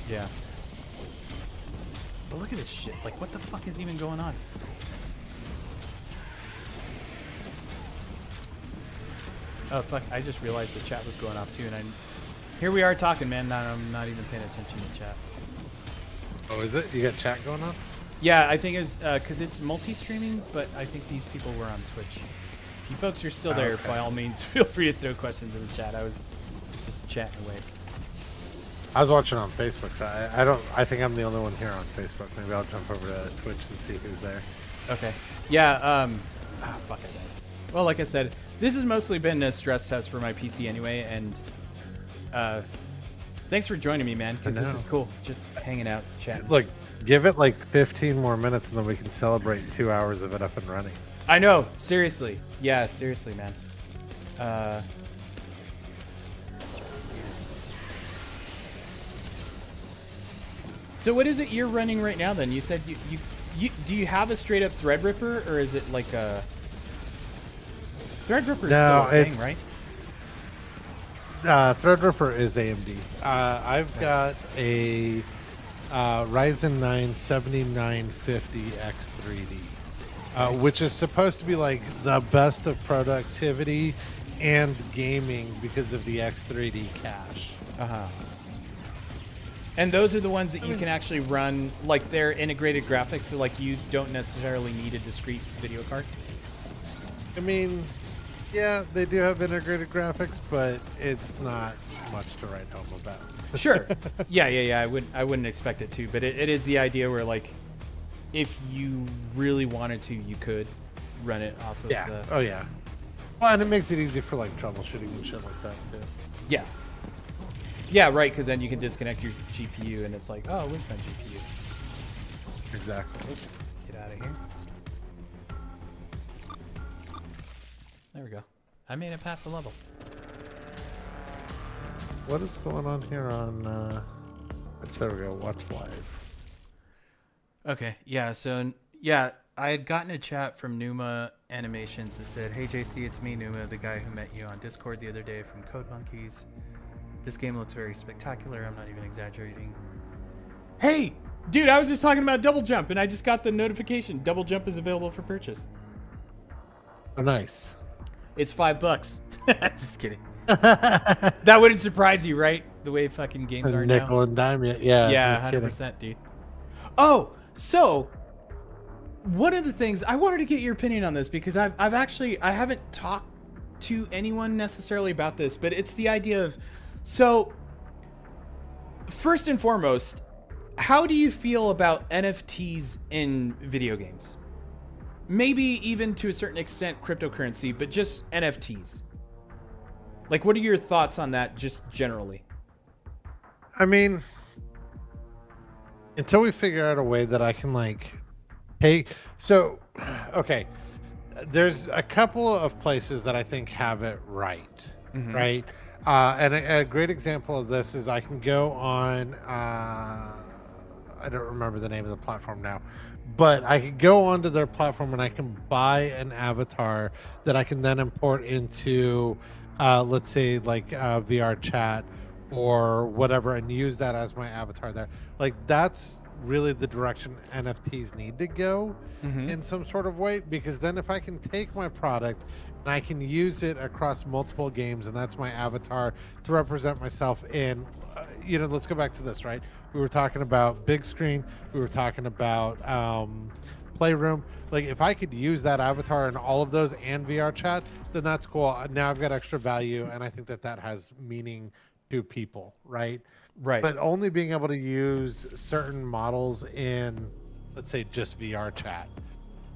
Yeah. But look at this shit. Like, what the fuck is even going on? Oh, fuck. I just realized the chat was going off, too, and here we are talking, man. I'm not even paying attention to chat. Oh, is it? You got chat going on? Yeah, I think it's because it's multi-streaming, but I think these people were on Twitch. If you folks are still there, okay. by all means, feel free to throw questions in the chat. I was just chatting away. I was watching on Facebook, so I think I'm the only one here on Facebook. Maybe I'll jump over to Twitch and see who's there. Okay. Yeah, fuck, I died. Well, like I said, this has mostly been a stress test for my PC anyway, and thanks for joining me, man, because this is cool. Just hanging out, chatting. Look, give it like 15 more minutes and then we can celebrate 2 hours of it up and running. I know, seriously. Yeah, seriously, man. So what is it you're running right now then? You said you do you have a straight up Threadripper, or is it like a Threadripper is still a thing, right? Threadripper is AMD. I've got a Ryzen 9 7950 X3D, which is supposed to be like the best of productivity and gaming because of the X3D cache. And those are the ones that you can actually run, like they're integrated graphics, so like you don't necessarily need a discrete video card. I mean, yeah, they do have integrated graphics, but it's not much to write home about. Sure. Yeah. I wouldn't expect it to, but it is the idea where like, if you really wanted to, you could run it off of the... Oh yeah. Well, and it makes it easy for like troubleshooting and shit like that too. Yeah. Yeah, right, because then you can disconnect your GPU and it's like, oh, where's my GPU? Exactly. Get out of here. I made it past the level. What is going on here on? There we go. Watch live. Okay, yeah. So yeah, I had gotten a chat from Numa Animations that said, "Hey JC, it's me, Numa, the guy who met you on Discord the other day from Code Monkeys. This game looks very spectacular. I'm not even exaggerating." Hey, dude, I was just talking about Double Jump, and I just got the notification. Double Jump is available for purchase. Oh, nice. It's $5. Just kidding. That wouldn't surprise you, right? The way fucking games are now. Nickel and dime, yeah. Yeah, 100%, dude. Oh, so one of the things I wanted to get your opinion on this, because I haven't talked to anyone necessarily about this, but it's the idea of, so first and foremost, how do you feel about NFTs in video games? Maybe even to a certain extent cryptocurrency, but just NFTs. Like, what are your thoughts on that just generally? I mean, until we figure out a way that I can like pay. So, okay, there's a couple of places that I think have it right, right? And a great example of this is I can go on, I don't remember the name of the platform now, but I can go onto their platform and I can buy an avatar that I can then import into, let's say, like VR chat or whatever, and use that as my avatar there. Like, that's really the direction NFTs need to go in some sort of way, because then if I can take my product and I can use it across multiple games, and that's my avatar to represent myself in, let's go back to this, right? We were talking about big screen, we were talking about Playroom. Like, if I could use that avatar in all of those and VR chat, then that's cool. Now I've got extra value, and I think that has meaning to people, right? Right. But only being able to use certain models in, let's say, just VR chat.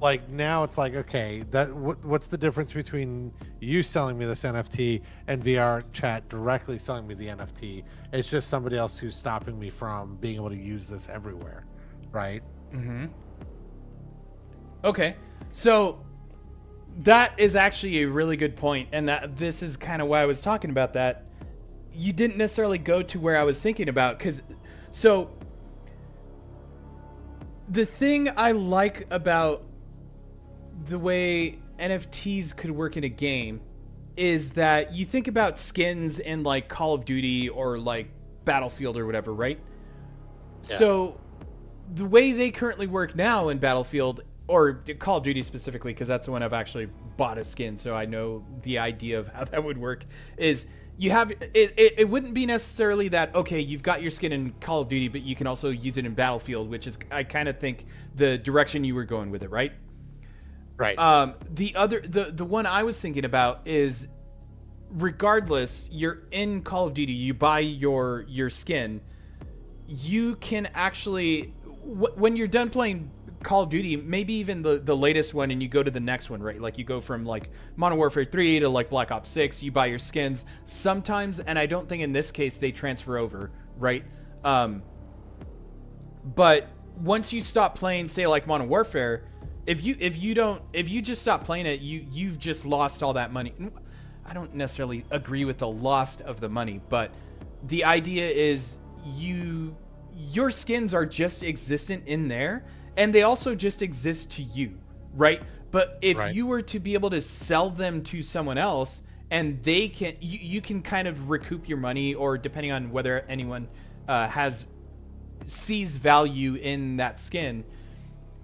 Like, now it's like, okay, what's the difference between you selling me this NFT and VR chat directly selling me the NFT? It's just somebody else who's stopping me from being able to use this everywhere, right? Okay, so that is actually a really good point, and that this is kind of why I was talking about that. You didn't necessarily go to where I was thinking about, because so the thing I like about the way NFTs could work in a game is that you think about skins in like Call of Duty or like Battlefield or whatever, right? Yeah. So the way they currently work now in Battlefield or Call of Duty specifically, because that's the one I've actually bought a skin, so I know the idea of how that would work, is you have it wouldn't be necessarily that, okay, you've got your skin in Call of Duty, but you can also use it in Battlefield, which is, I kind of think, the direction you were going with it, right? Right. The one I was thinking about is, regardless, you're in Call of Duty, you buy your skin, you can actually, when you're done playing Call of Duty, maybe even the latest one, and you go to the next one, right? Like, you go from like Modern Warfare 3 to like Black Ops 6, you buy your skins sometimes, and I don't think in this case they transfer over, right? But once you stop playing, say, like Modern Warfare, if you just stop playing it, you've just lost all that money. I don't necessarily agree with the loss of the money, but the idea is your skins are just existent in there, and they also just exist to you, right? But if you were to be able to sell them to someone else, and they can, you can kind of recoup your money, or depending on whether anyone sees value in that skin,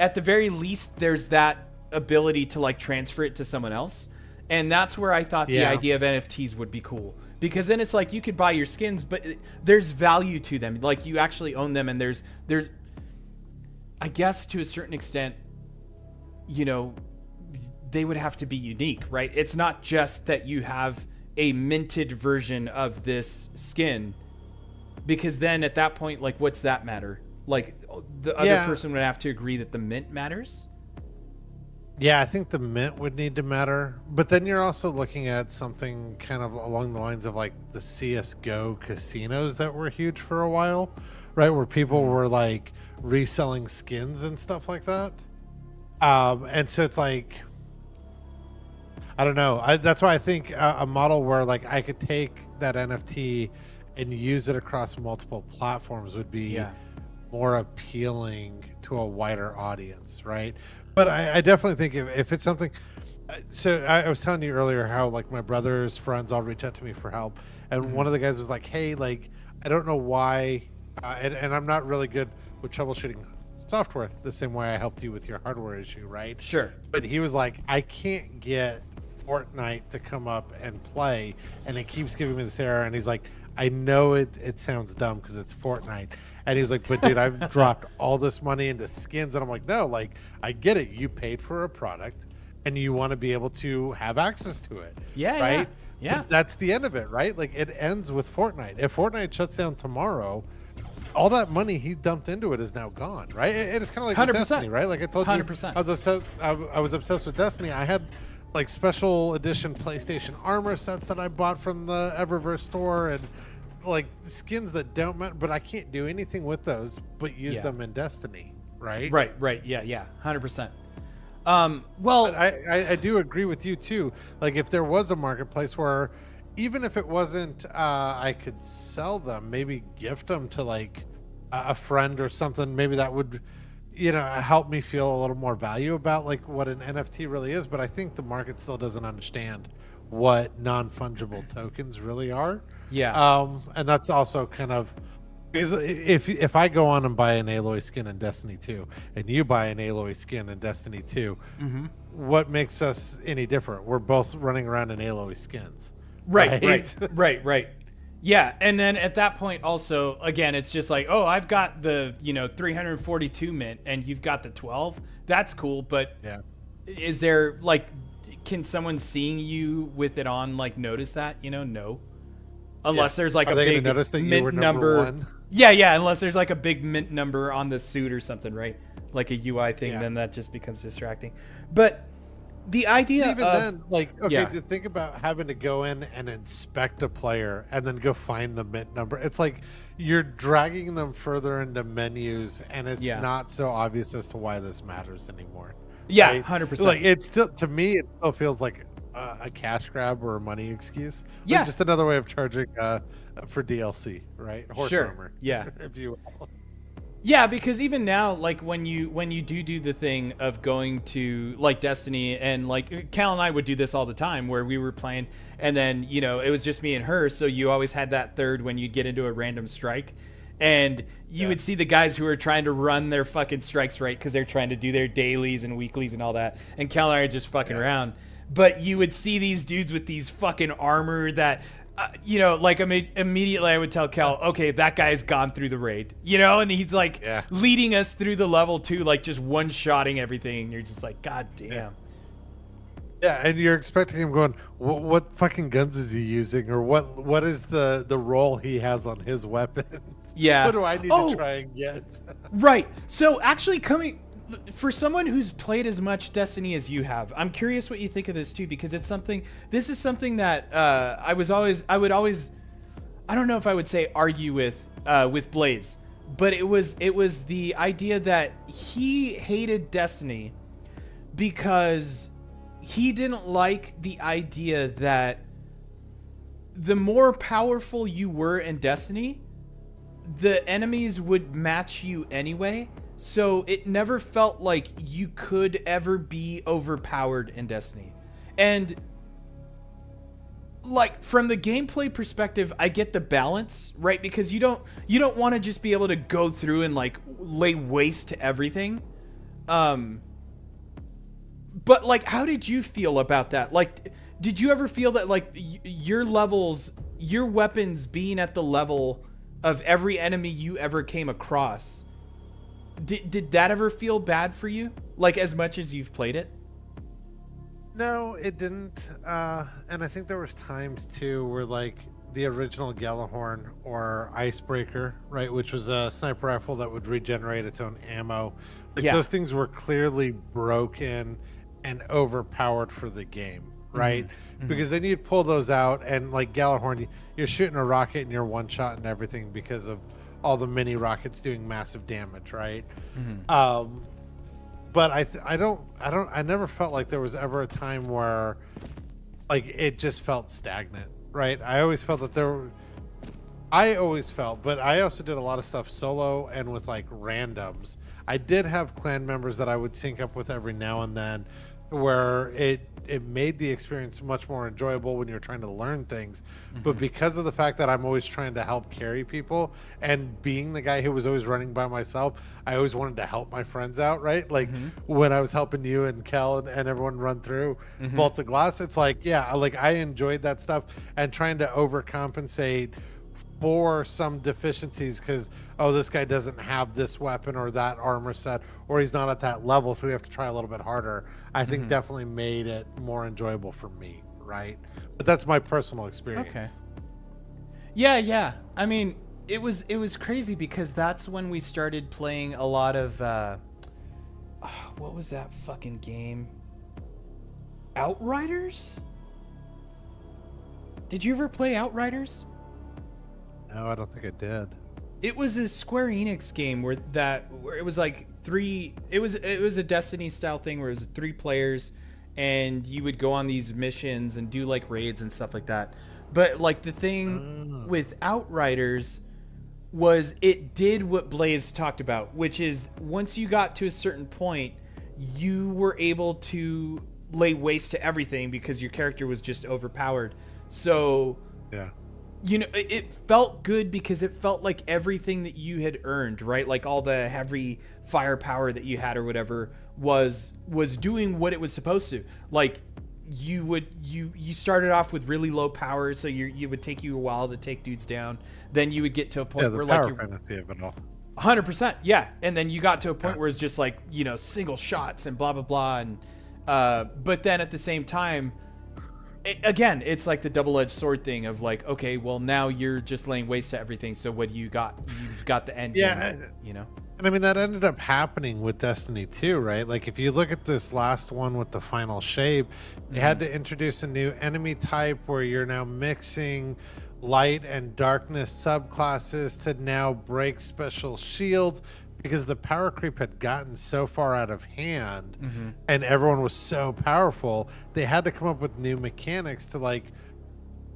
at the very least, there's that ability to like transfer it to someone else. And that's where I thought the idea of NFTs would be cool, because then it's like you could buy your skins, but there's value to them. Like, you actually own them, and there's, I guess to a certain extent, they would have to be unique, right? It's not just that you have a minted version of this skin, because then at that point, like, what's that matter? Like, the other person would have to agree that the mint matters. Yeah, I think the mint would need to matter. But then you're also looking at something kind of along the lines of like the CSGO casinos that were huge for a while, right? Where people were like reselling skins and stuff like that. And so it's like, I don't know. That's why I think a model where like I could take that NFT and use it across multiple platforms would be more appealing to a wider audience, right? But I definitely think if it's something. So I was telling you earlier how like my brother's friends all reach out to me for help, and one of the guys was like, "Hey, like I don't know why," and I'm not really good with troubleshooting software the same way I helped you with your hardware issue, right? Sure. But he was like, "I can't get Fortnite to come up and play, and it keeps giving me this error." And he's like, "I know it sounds dumb because it's Fortnite." And he's like, "But dude, I've dropped all this money into skins," and I'm like, "No, like I get it. You paid for a product." And you want to be able to have access to it. Yeah. Right? Yeah. But that's the end of it, right? Like it ends with Fortnite. If Fortnite shuts down tomorrow, all that money he dumped into it is now gone, right? It's kind of like with 100%. Destiny, right? Like I told you, 100%. I was obsessed with Destiny. I had like special edition PlayStation armor sets that I bought from the Eververse store, and like skins that don't matter, but I can't do anything with those but use them in Destiny, right? Right. Yeah. 100%. Well, but I do agree with you too. Like if there was a marketplace where even if it wasn't, I could sell them, maybe gift them to like a friend or something. Maybe that would, help me feel a little more value about like what an NFT really is. But I think the market still doesn't understand what non-fungible tokens really are. Yeah. And that's also kind of, because if I go on and buy an Aloy skin in Destiny 2 and you buy an Aloy skin in Destiny 2, what makes us any different? We're both running around in Aloy skins. Right. Yeah, and then at that point also, again, it's just like, oh, I've got the 342 mint and you've got the 12. That's cool, but is there like, can someone seeing you with it on like notice that? No. Unless there's like a big mint number. Yeah, unless there's like a big mint number on the suit or something, right? Like a UI thing, then that just becomes distracting. But the idea even then, like, to think about having to go in and inspect a player and then go find the mint number. It's like you're dragging them further into menus, and it's not so obvious as to why this matters anymore. Yeah, right? 100%. Like it's still, to me, it still feels like a cash grab or a money excuse. Like just another way of charging for DLC, right? Horse armor, if you will. Yeah, because even now, like when you do the thing of going to like Destiny, and like Cal and I would do this all the time where we were playing, and then it was just me and her, so you always had that third when you'd get into a random strike, and you would see the guys who are trying to run their fucking strikes right because they're trying to do their dailies and weeklies and all that, and Cal and I are just fucking around. But you would see these dudes with these fucking armor that, like immediately I would tell Cal, okay, that guy's gone through the raid, and he's like leading us through the level too, like just one-shotting everything. And you're just like, God damn. Yeah, and you're expecting him going, what fucking guns is he using? Or what is the role he has on his weapons? Yeah. What do I need to try and get? Right. So actually for someone who's played as much Destiny as you have, I'm curious what you think of this too, because this is something that I would always, I don't know if I would say argue with Blaze, but it was the idea that he hated Destiny because he didn't like the idea that the more powerful you were in Destiny, the enemies would match you anyway. So it never felt like you could ever be overpowered in Destiny. And like from the gameplay perspective, I get the balance, right? Because you don't want to just be able to go through and like lay waste to everything. But like, how did you feel about that? Like, did you ever feel that like your weapons being at the level of every enemy you ever came across, did that ever feel bad for you? Like as much as you've played it? No, it didn't. And I think there was times too where like the original Gjallarhorn or Icebreaker, right, which was a sniper rifle that would regenerate its own ammo. Like those things were clearly broken and overpowered for the game, right? Because then you'd pull those out and like Gjallarhorn, you're shooting a rocket and you're one shot and everything because of all the mini rockets doing massive damage, right? But I never felt like there was ever a time where like it just felt stagnant, right? I always felt that I always felt, but I also did a lot of stuff solo and with like randoms. I did have clan members that I would sync up with every now and then, where it made the experience much more enjoyable when you're trying to learn things. But because of the fact that I'm always trying to help carry people and being the guy who was always running by myself, I always wanted to help my friends out, right? Like when I was helping you and Kel and everyone run through Vault of Glass, it's like, yeah, like I enjoyed that stuff and trying to overcompensate for some deficiencies because this guy doesn't have this weapon or that armor set, or he's not at that level, so we have to try a little bit harder. I think definitely made it more enjoyable for me, right? But that's my personal experience. Okay. Yeah. I mean, it was crazy because that's when we started playing a lot of what was that fucking game? Outriders? Did you ever play Outriders? No, I don't think I did. It was a Square Enix game where it was like it was a Destiny style thing where it was 3 players and you would go on these missions and do like raids and stuff like that. But like the thing with Outriders was it did what Blaze talked about, which is once you got to a certain point, you were able to lay waste to everything because your character was just overpowered. So yeah. You know, it felt good because it felt like everything that you had earned, right? Like all the heavy firepower that you had or whatever was doing what it was supposed to. Like you started off with really low power, so you would take you a while to take dudes down. Then you would get to a point where like you're 100%, yeah. And then you got to a point where it's just like, you know, single shots and blah blah blah, and but then at the same time, again, it's like the double-edged sword thing of like, okay, well now you're just laying waste to everything. So what do you got? You've got the end game, you know? And I mean, that ended up happening with Destiny 2, right? Like if you look at this last one with the final shape, they had to introduce a new enemy type where you're now mixing light and darkness subclasses to now break special shields, because the power creep had gotten so far out of hand and everyone was so powerful, they had to come up with new mechanics to like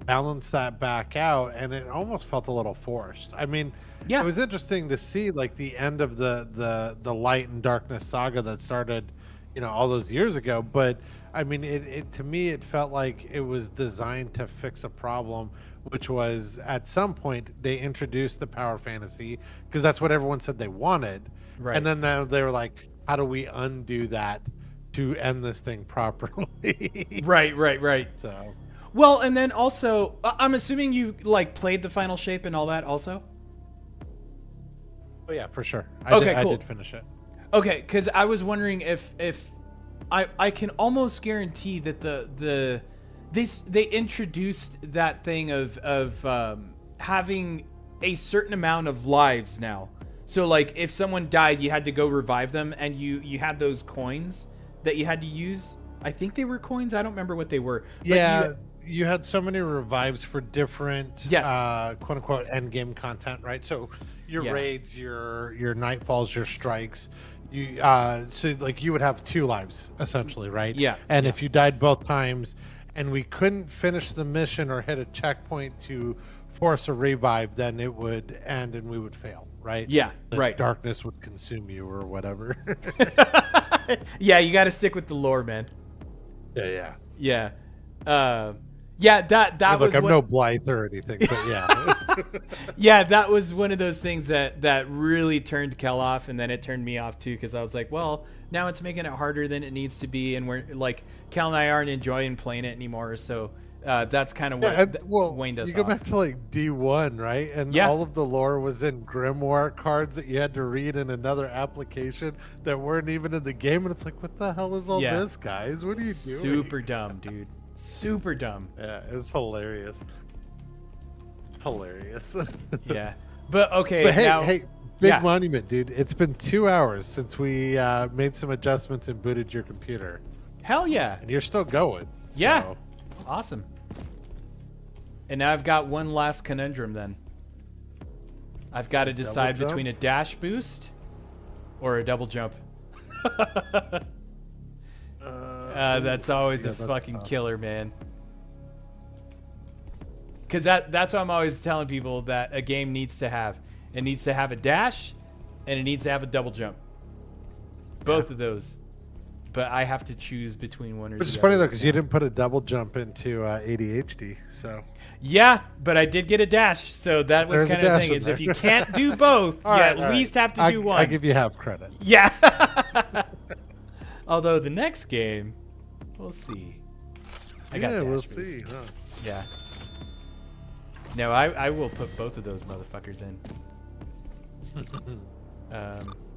balance that back out, and it almost felt a little forced. I mean, yeah, it was interesting to see like the end of the light and darkness saga that started, you know, all those years ago, but I mean, it to me it felt like it was designed to fix a problem, which was at some point they introduced the power fantasy because that's what everyone said they wanted. Right. And then they were like, how do we undo that to end this thing properly? Right. So, well, and then also, I'm assuming you like played the final shape and all that also? Oh yeah, for sure. Cool. I did finish it. Okay, because I was wondering if I can almost guarantee that they introduced that thing of having a certain amount of lives now. So like if someone died, you had to go revive them, and you had those coins that you had to use. I think they were coins. I don't remember what they were. Yeah, you had so many revives for different quote unquote end game content, right? So your raids, your nightfalls, your strikes. You so like you would have 2 lives essentially, right? Yeah. And if you died both times and we couldn't finish the mission or hit a checkpoint to force a revive, then it would end and we would fail, right? Yeah, right. Darkness would consume you or whatever. Yeah, you got to stick with the lore, man. Yeah. That was. Look, I'm no Blythe or anything, but yeah. Yeah, that was one of those things that really turned Kel off, and then it turned me off too, because I was like, well, now it's making it harder than it needs to be, and we're like, Kel and I aren't enjoying playing it anymore, so that's kind of what Wayne does. You go back to like D1, right? And all of the lore was in grimoire cards that you had to read in another application that weren't even in the game, and it's like, what the hell is all this, guys? What are you doing? Super dumb, dude. Super dumb. Yeah, it was hilarious. Yeah, but okay. But hey, now, big monument, dude. It's been 2 hours since we made some adjustments and booted your computer. Hell yeah! And you're still going. Yeah, so. Awesome. And now I've got one last conundrum. Then I've got to decide between a dash boost or a double jump. That's always a fucking killer, man. because that's what I'm always telling people that a game needs to have. It needs to have a dash, and it needs to have a double jump. Both of those. But I have to choose between one or the other. Which is funny though, because you didn't put a double jump into ADHD, so. Yeah, but I did get a dash, so that was There's a kind of the dash thing. in Is there. if you can't do both, you at all least have to do one. I give you half credit. Yeah. Although the next game, we'll see. I got Yeah, we'll dash for this. see. Huh? Yeah. No, I will put both of those motherfuckers in.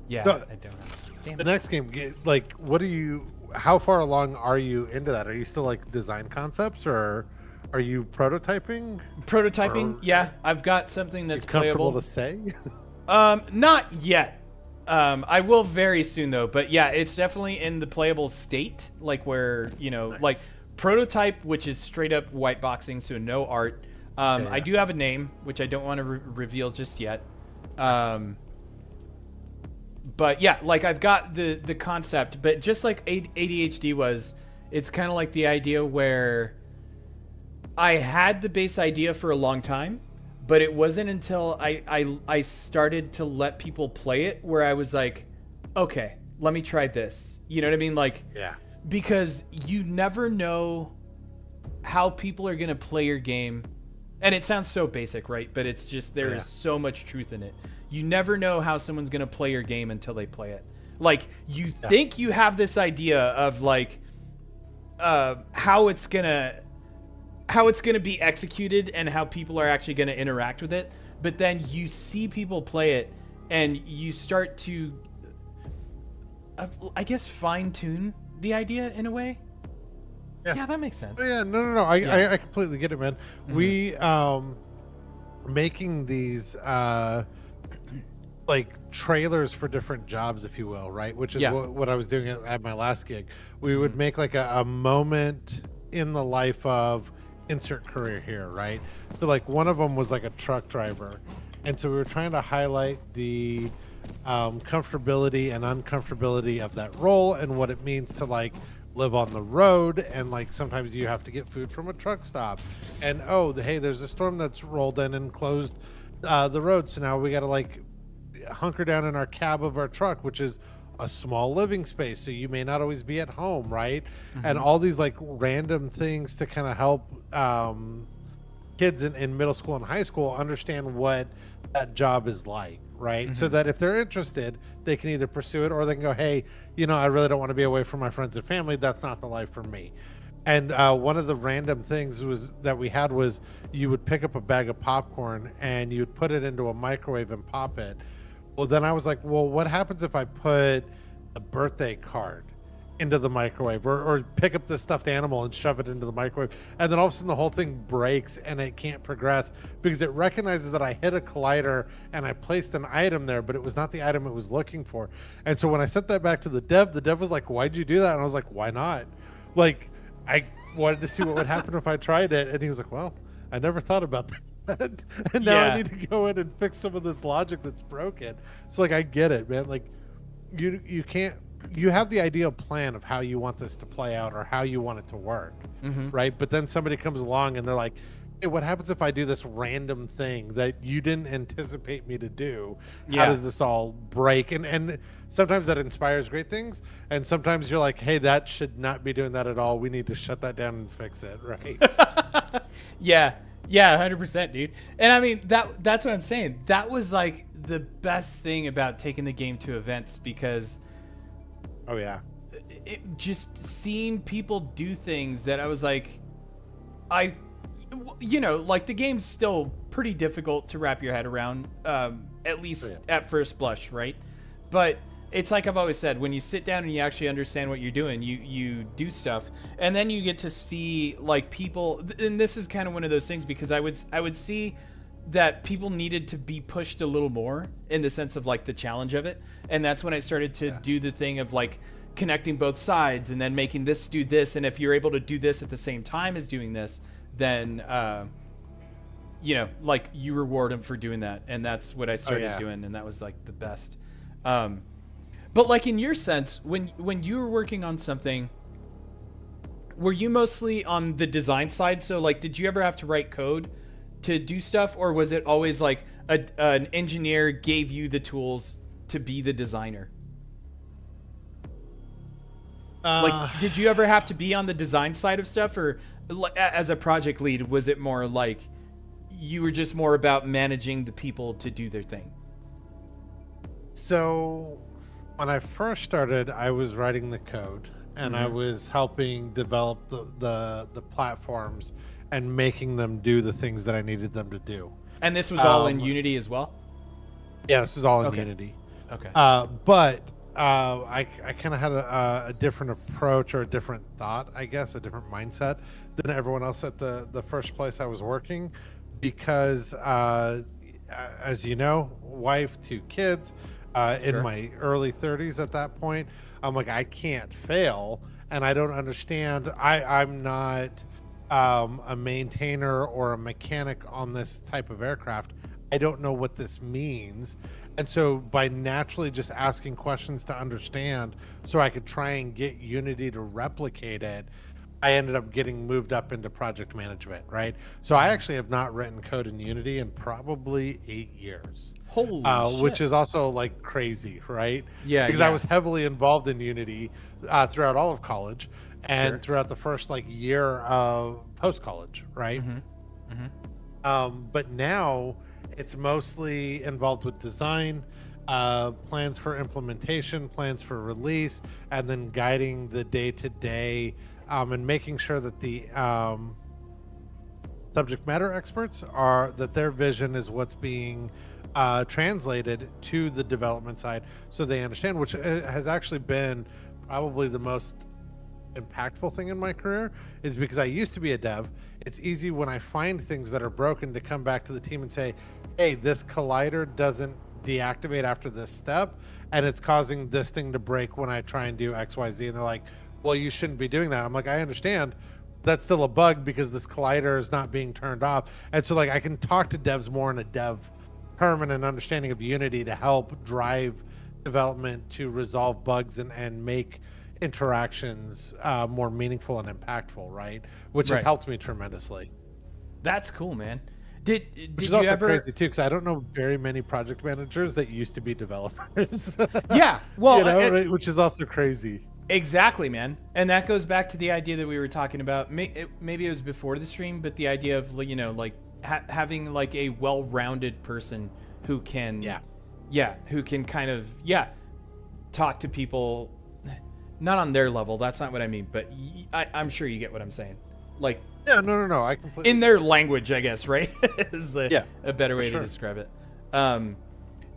Yeah, No, I don't have. Damn The it. next game, like, what are you? How far along are you into that? Are you still like design concepts, or are you prototyping? Prototyping, Or- yeah. I've got something You that's comfortable playable. to say? Not yet. I will very soon though. But yeah, it's definitely in the playable state, like where like prototype, which is straight up white boxing, so no art. I do have a name, which I don't want to reveal just yet. But yeah, like I've got the concept, but just like ADHD was, it's kind of like the idea where I had the base idea for a long time, but it wasn't until I started to let people play it where I was like, okay, let me try this. You know what I mean? Like, Yeah. because you never know how people are going to play your game. And it sounds so basic, right? But it's just, there is so much truth in it. You never know how someone's going to play your game until they play it. Like, you think you have this idea of like, how it's going to be executed and how people are actually going to interact with it. But then you see people play it and you start to, I guess, fine tune the idea in a way. Yeah, that makes sense. Oh, yeah, no. I completely get it, man. We making these like trailers for different jobs, if you will, right? Which is what I was doing at my last gig. We would make like a moment in the life of insert career here, right? So like one of them was like a truck driver, and so we were trying to highlight the comfortability and uncomfortability of that role and what it means to like live on the road, and like sometimes you have to get food from a truck stop, and hey, there's a storm that's rolled in and closed the road, so now we got to like hunker down in our cab of our truck, which is a small living space, so you may not always be at home, right? And all these like random things to kind of help kids in middle school and high school understand what that job is like, right? So that if they're interested, they can either pursue it or they can go, hey, I really don't want to be away from my friends and family. That's not the life for me. And one of the random things that we had was you would pick up a bag of popcorn and you'd put it into a microwave and pop it. Well, then I was like, well, what happens if I put a birthday card into the microwave, or pick up this stuffed animal and shove it into the microwave, and then all of a sudden the whole thing breaks and it can't progress because it recognizes that I hit a collider and I placed an item there, but it was not the item it was looking for. And so when I sent that back to the dev was like, why'd you do that? And I was like, why not? Like, I wanted to see what would happen if I tried it. And he was like, well, I never thought about that. And now I need to go in and fix some of this logic that's broken. So like, I get it, man. Like, you can't, you have the ideal plan of how you want this to play out or how you want it to work, right? But then somebody comes along and they're like, hey, what happens if I do this random thing that you didn't anticipate me to do? How does this all break? And sometimes that inspires great things, and sometimes you're like, hey, that should not be doing that at all. We need to shut that down and fix it, right? Yeah, 100%, dude. And I mean, that's what I'm saying. That was like the best thing about taking the game to events, because Oh yeah. Just seeing people do things that I was like, like the game's still pretty difficult to wrap your head around, at least at first blush, right? But it's like I've always said, when you sit down and you actually understand what you're doing, you do stuff, and then you get to see like people, and this is kind of one of those things, because I would see that people needed to be pushed a little more in the sense of like the challenge of it. And that's when I started to do the thing of like connecting both sides and then making this do this. And if you're able to do this at the same time as doing this, then, like you reward them for doing that. And that's what I started doing. And that was like the best. But like in your sense, when you were working on something, were you mostly on the design side? So like, did you ever have to write code to do stuff, or was it always like an engineer gave you the tools to be the designer? Like, did you ever have to be on the design side of stuff, or as a project lead, was it more like you were just more about managing the people to do their thing? So when I first started, I was writing the code and I was helping develop the platforms and making them do the things that I needed them to do. And this was all in Unity as well? Yeah, this is all in Unity. Okay. But I kind of had a different approach or a different thought, I guess, a different mindset than everyone else at the first place I was working, because as you know, wife, 2 kids, in my early 30s at that point, I'm like, I can't fail, and I don't understand. I'm not a maintainer or a mechanic on this type of aircraft. I don't know what this means. And so by naturally just asking questions to understand so I could try and get Unity to replicate it, I ended up getting moved up into project management, right? So I actually have not written code in Unity in probably 8 years. Holy shit. Which is also like crazy, right? Yeah, because I was heavily involved in Unity throughout all of college and throughout the first like year of post college, right? But now it's mostly involved with design, plans for implementation, plans for release, and then guiding the day to day and making sure that the subject matter experts are that their vision is what's being translated to the development side so they understand, which has actually been probably the most impactful thing in my career, is because I used to be a dev. It's easy when I find things that are broken to come back to the team and say, hey, this collider doesn't deactivate after this step and it's causing this thing to break when I try and do XYZ. And they're like, well, you shouldn't be doing that. I'm like, I understand. That's still a bug because this collider is not being turned off. And so like I can talk to devs more in a dev term and an understanding of Unity to help drive development to resolve bugs and make interactions more meaningful and impactful, right? Which has helped me tremendously. That's cool, man. Did Which is you also ever crazy too, because I don't know very many project managers that used to be developers. Yeah, well, you know, right? Which is also crazy. Exactly, man. And that goes back to the idea that we were talking about. Maybe it was before the stream, but the idea of, you know, like having like a well-rounded person who can, who can kind of, talk to people, not on their level. That's not what I mean, but I'm sure you get what I'm saying. Like, yeah, no, I completely in their language, I guess, right? is a better way to describe it.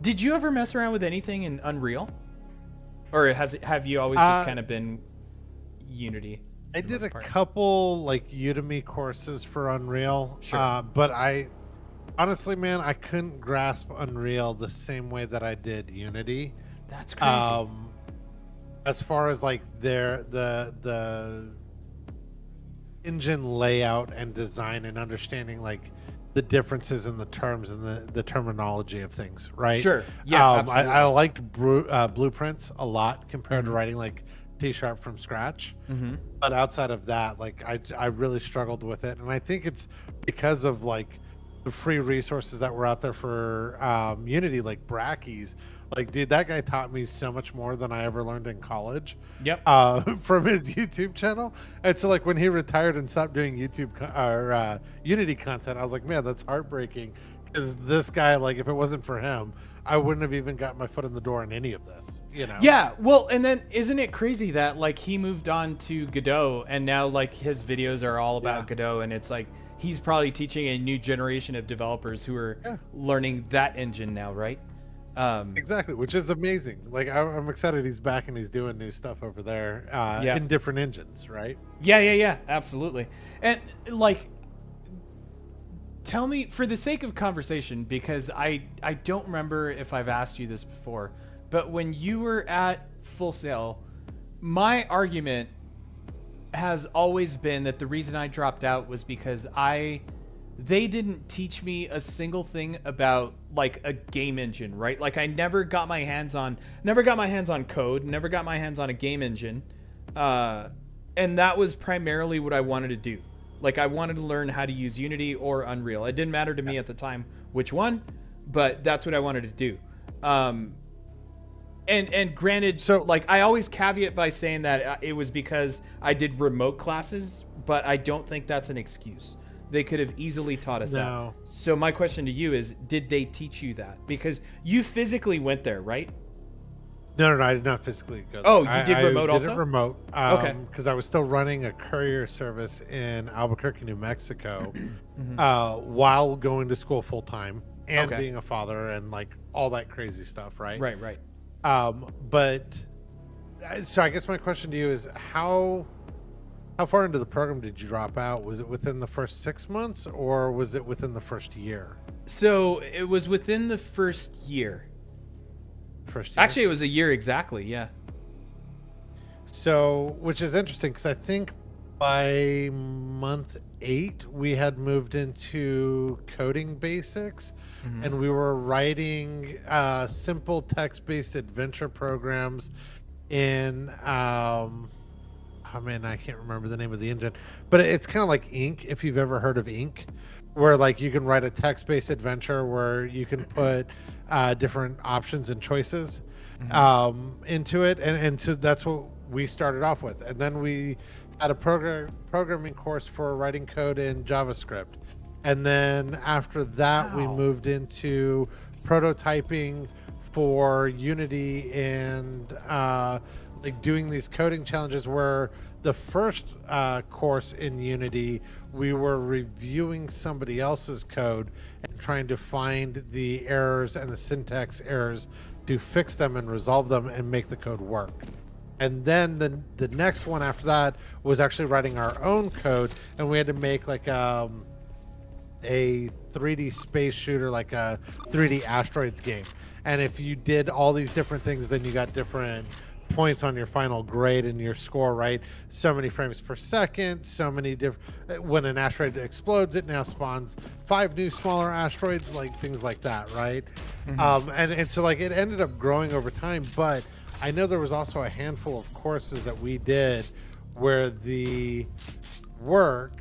Did you ever mess around with anything in Unreal? Or have you always just kind of been Unity? I did a couple like Udemy courses for Unreal, but I honestly, man, I couldn't grasp Unreal the same way that I did Unity. That's crazy. As far as like the engine layout and design and understanding like the differences in the terms and the terminology of things, right? Sure. Yeah. Absolutely. I liked blueprints a lot compared to writing like C# from scratch. But outside of that, like I really struggled with it, and I think it's because of like the free resources that were out there for Unity, like Brackeys. Like, dude, that guy taught me so much more than I ever learned in college. Yep. From his YouTube channel. And so, like, when he retired and stopped doing YouTube or Unity content, I was like, man, that's heartbreaking. Because this guy, like, if it wasn't for him, I wouldn't have even got my foot in the door in any of this, you know? Yeah. Well, and then isn't it crazy that, like, he moved on to Godot, and now, like, his videos are all about Godot, and it's like he's probably teaching a new generation of developers who are learning that engine now, right? Exactly, which is amazing. Like, I'm excited he's back and he's doing new stuff over there in different engines, right? Yeah, absolutely. And like, tell me, for the sake of conversation, because I don't remember if I've asked you this before, but when you were at Full Sail, my argument has always been that the reason I dropped out was because they didn't teach me a single thing about like a game engine, right? Like I never got my hands on code, never got my hands on a game engine. And that was primarily what I wanted to do. Like I wanted to learn how to use Unity or Unreal. It didn't matter to me at the time which one, but that's what I wanted to do. And granted, So- like I always caveat by saying that it was because I did remote classes, but I don't think that's an excuse. They could have easily taught us No. that. So my question to you is, did they teach you that? Because you physically went there, right? No, I did not physically go there. Oh, you did remote I also? did it remote. Okay. Because I was still running a courier service in Albuquerque, New Mexico, while going to school full time and Okay. being a father and like all that crazy stuff, right? Right. But so I guess my question to you is how far into the program did you drop out? Was it within the first 6 months or was it within the first year? So it was within the first year. First year. Actually, it was a year exactly. Yeah. So, which is interesting because I think by month 8 we had moved into coding basics, and we were writing simple text-based adventure programs in I mean, I can't remember the name of the engine, but it's kind of like Ink, if you've ever heard of Ink, where like you can write a text-based adventure where you can put different options and choices into it, and so that's what we started off with, and then we had a programming course for writing code in JavaScript, and then after that we moved into prototyping for Unity and like doing these coding challenges where the first course in Unity we were reviewing somebody else's code and trying to find the errors and the syntax errors to fix them and resolve them and make the code work. And then the next one after that was actually writing our own code, and we had to make like a 3D space shooter, like a 3D asteroids game. And if you did all these different things, then you got different points on your final grade and your score, right? So many frames per second, so many different. When an asteroid explodes, it now spawns 5 new smaller asteroids, like things like that, right? And so like it ended up growing over time, but I know there was also a handful of courses that we did where the work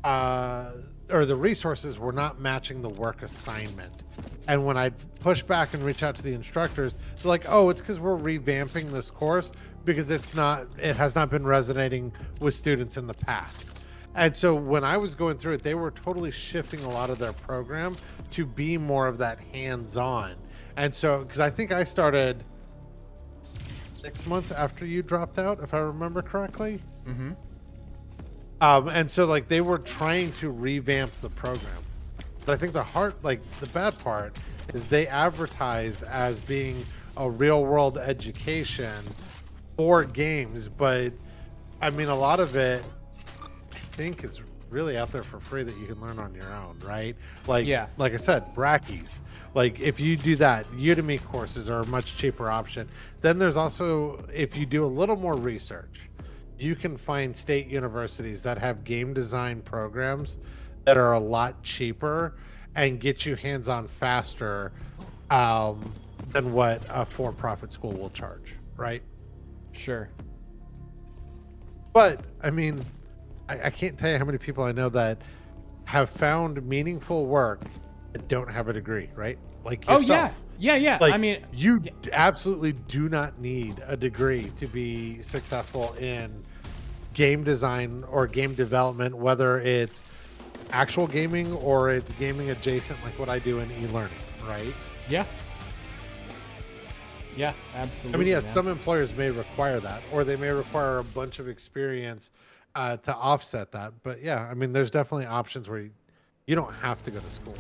or the resources were not matching the work assignment. And when I push back and reach out to the instructors, they're like, "Oh, it's because we're revamping this course because it has not been resonating with students in the past." And so when I was going through it, they were totally shifting a lot of their program to be more of that hands-on. And so, because I think I started 6 months after you dropped out, if I remember correctly. And so like they were trying to revamp the program. But I think the bad part is they advertise as being a real world education for games, but I mean, a lot of it I think is really out there for free that you can learn on your own, right? Like, Yeah. like I said, Brackeys. Like if you do that, Udemy courses are a much cheaper option. Then there's also, if you do a little more research, you can find state universities that have game design programs that are a lot cheaper and get you hands-on faster than what a for-profit school will charge, right? Sure. But I mean, I can't tell you how many people I know that have found meaningful work that don't have a degree, right? Like Oh yourself. yeah. Like, I mean, you absolutely do not need a degree to be successful in game design or game development, whether it's actual gaming or it's gaming adjacent, like what I do in e-learning, right? yeah, absolutely. I mean, yes, man. some employers may require that, or they may require a bunch of experience to offset that. But yeah, I mean, there's definitely options where you don't have to go to school.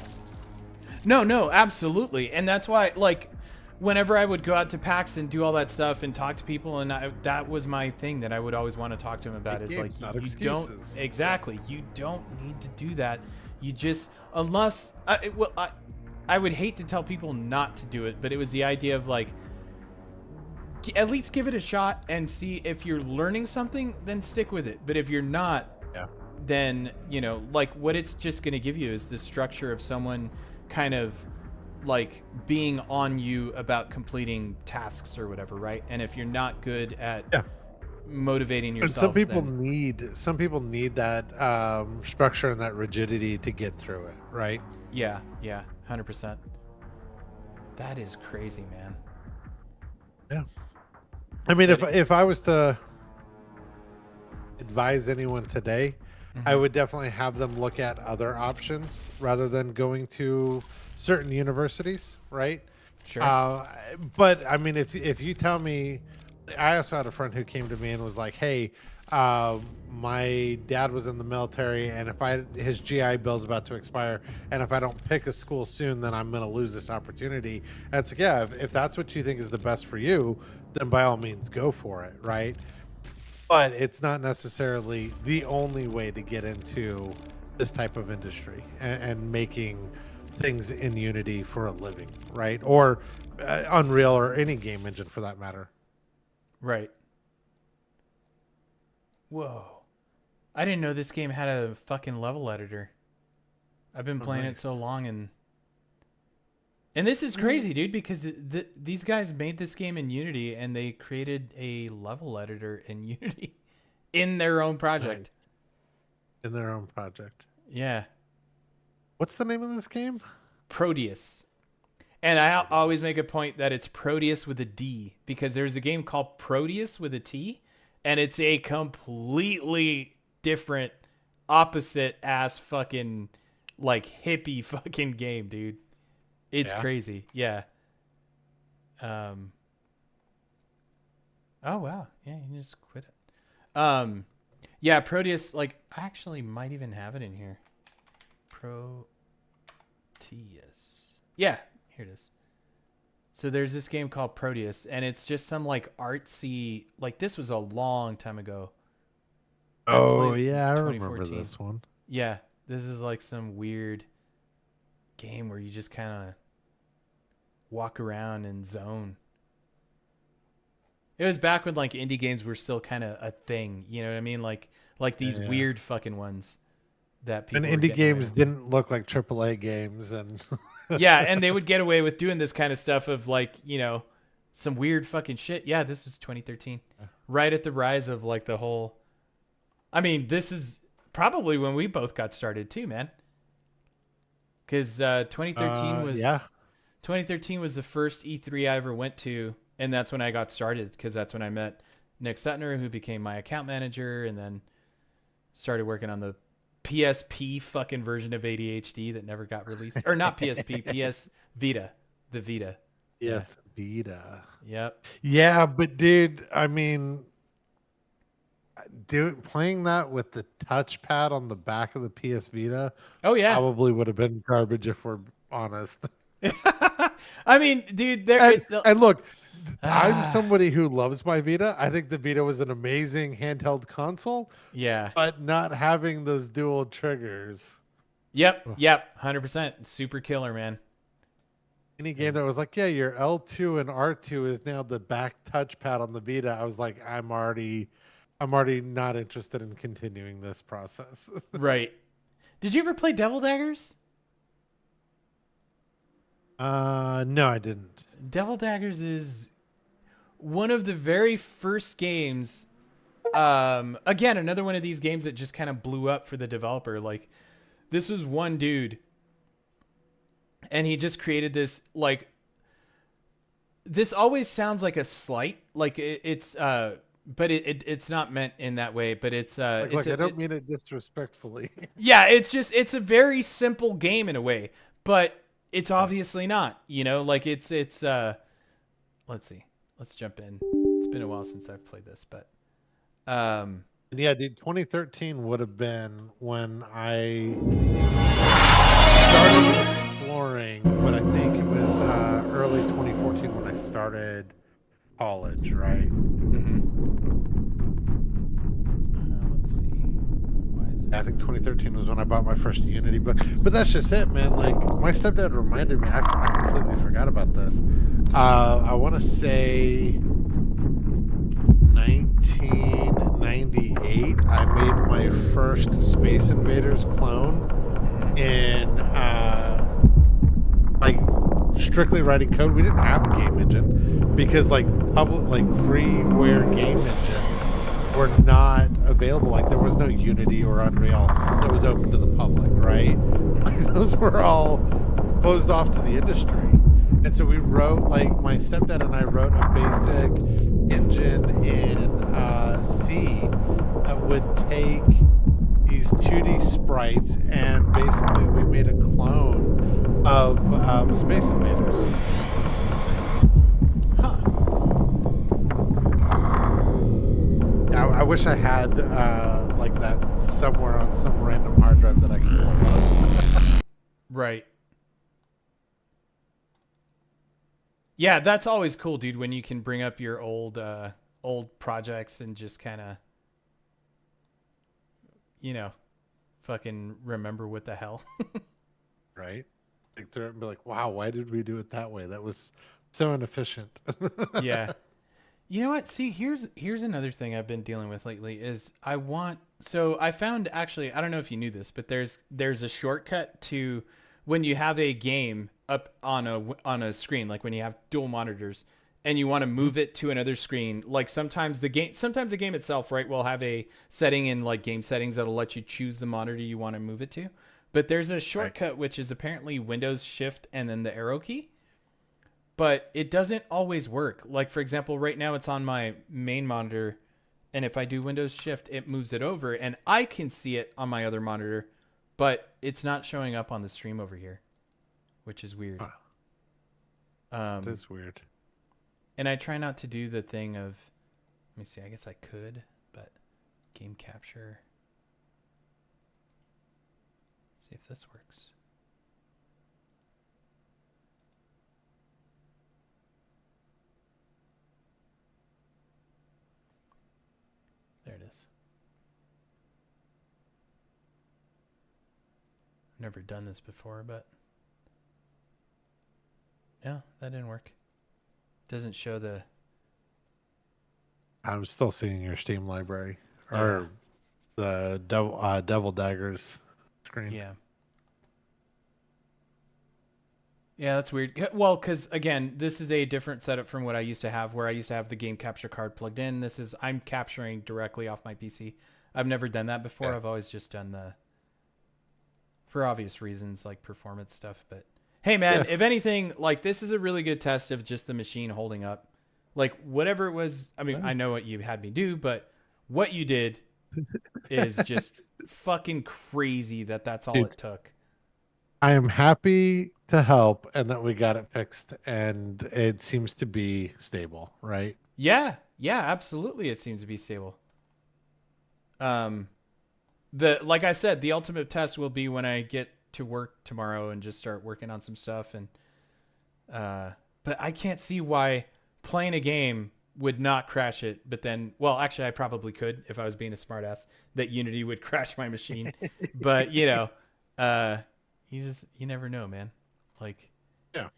No, absolutely. And that's why, like, whenever I would go out to PAX and do all that stuff and talk to people, and that was my thing that I would always want to talk to them about. Is Games, like, not you don't excuses. exactly. You don't need to do that. You just unless I would hate to tell people not to do it, but it was the idea of like, at least give it a shot and see if you're learning something, then stick with it. But if you're not, Yeah. then, you know, like what it's just going to give you is the structure of someone kind of like being on you about completing tasks or whatever, right? And if you're not good at Yeah. motivating And yourself. some people need that structure and that rigidity to get through it, right? Yeah, 100%. That is crazy, man. Yeah. I mean, if I was to advise anyone today, I would definitely have them look at other options rather than going to certain universities, right? Sure. But I mean, if you tell me, I also had a friend who came to me and was like, "Hey, my dad was in the military, and his GI Bill's about to expire, and if I don't pick a school soon, then I'm going to lose this opportunity." And it's like, yeah, if that's what you think is the best for you, then by all means go for it, right? But it's not necessarily the only way to get into this type of industry and making things in Unity for a living, right? Or Unreal or any game engine for that matter. Right. Whoa. I didn't know this game had a fucking level editor. I've been playing it so long, and this is crazy, dude, because these guys made this game in Unity, and they created a level editor in Unity in their own project. Nice. In their own project. Yeah. What's the name of this game? Proteus. And I always make a point that it's Proteus with a D, because there's a game called Proteus with a T, and it's a completely different, opposite ass fucking, like, hippie fucking game, dude. It's crazy. Yeah. Oh, wow. Yeah, you can just quit it. Yeah, Proteus, like, I actually might even have it in here. Proteus. Yeah, here it is. So there's this game called Proteus, and it's just some, like, artsy, like, this was a long time ago. Oh, yeah, I remember this one. Yeah, this is like some weird game where you just kind of walk around and zone. It was back when, like, indie games were still kind of a thing, you know what I mean? Like these weird fucking ones that people. And indie games didn't look like AAA games, and yeah, and they would get away with doing this kind of stuff of, like, you know, some weird fucking shit. Yeah, this was 2013, right at the rise of, like, the whole. I mean, this is probably when we both got started too, man. Because 2013 was 2013 was the first E3 I ever went to, and that's when I got started. Because that's when I met Nick Sutner, who became my account manager, and then started working on the PSP fucking version of ADHD that never got released, or not PSP, PS Vita, the Vita. Yes, Vita. Yep. Yeah, but dude, I mean, playing that with the touchpad on the back of the PS Vita, oh yeah, probably would have been garbage if we're honest. I mean, dude, and look, I'm somebody who loves my Vita. I think the Vita was an amazing handheld console. Yeah, but not having those dual triggers. Yep, 100%, super killer, man. Any game that was like, yeah, your L2 and R2 is now the back touchpad on the Vita, I was like, I'm already not interested in continuing this process. Right. Did you ever play Devil Daggers? No, I didn't. Devil Daggers is one of the very first games. Again, another one of these games that just kind of blew up for the developer. Like, this was one dude, and he just created this, like, this always sounds like a slight, like it's but it's not meant in that way, but it's I don't mean it disrespectfully. Yeah, it's a very simple game in a way, but it's obviously not, you know, like it's let's see. Let's jump in. It's been a while since I've played this, but yeah, dude, 2013 would have been when I started exploring, but I think it was early 2014 when I started college, right? Let's see. Why is this? I think 2013 was when I bought my first Unity book. But that's just it, man. Like, my stepdad reminded me. I completely forgot about this. I want to say 1998. I made my first Space Invaders clone in like strictly writing code. We didn't have a game engine because like public, like freeware game engines were not available. Like there was no Unity or Unreal that was open to the public, right? Like those were all closed off to the industry. And so we wrote, like my stepdad and I wrote a basic engine in C that would take these 2D sprites and basically we made a clone of Space Invaders. I wish I had like that somewhere on some random hard drive that I could pull up. Right. Yeah, that's always cool, dude, when you can bring up your old projects and just kind of, you know, fucking remember what the hell. Right? Think through it and be like, wow, why did we do it that way? That was so inefficient. Yeah. You know what? See, here's another thing I've been dealing with lately is so I found actually, I don't know if you knew this, but there's a shortcut to when you have a game up on a screen, like when you have dual monitors and you want to move it to another screen, like sometimes the game itself, right, will have a setting in like game settings that'll let you choose the monitor you want to move it to. But there's a shortcut, which is apparently Windows Shift and then the arrow key. But it doesn't always work. Like, for example, right now it's on my main monitor. And if I do Windows Shift, it moves it over. And I can see it on my other monitor. But it's not showing up on the stream over here. Which is weird. That is weird. And I try not to do the thing of... Let me see. I guess I could. But game capture... See if this works. There it is. Never done this before, but yeah, that didn't work. Doesn't show the... I'm still seeing your Steam library or the Devil Daggers screen. Yeah. Yeah, that's weird. Well, because again, this is a different setup from what I used to have, where I used to have the game capture card plugged in. I'm capturing directly off my PC. I've never done that before. Yeah. I've always just done for obvious reasons, like performance stuff. But hey, man, if anything, like this is a really good test of just the machine holding up. Like whatever it was. I mean, I know what you had me do, but what you did is just fucking crazy that's all it took. I am happy to help and that we got it fixed and it seems to be stable, right? Yeah, absolutely. It seems to be stable. Like I said, the ultimate test will be when I get to work tomorrow and just start working on some stuff. And, but I can't see why playing a game would not crash it. But then, well, actually I probably could if I was being a smartass, that Unity would crash my machine. But you know, you never know, man. Like, yeah,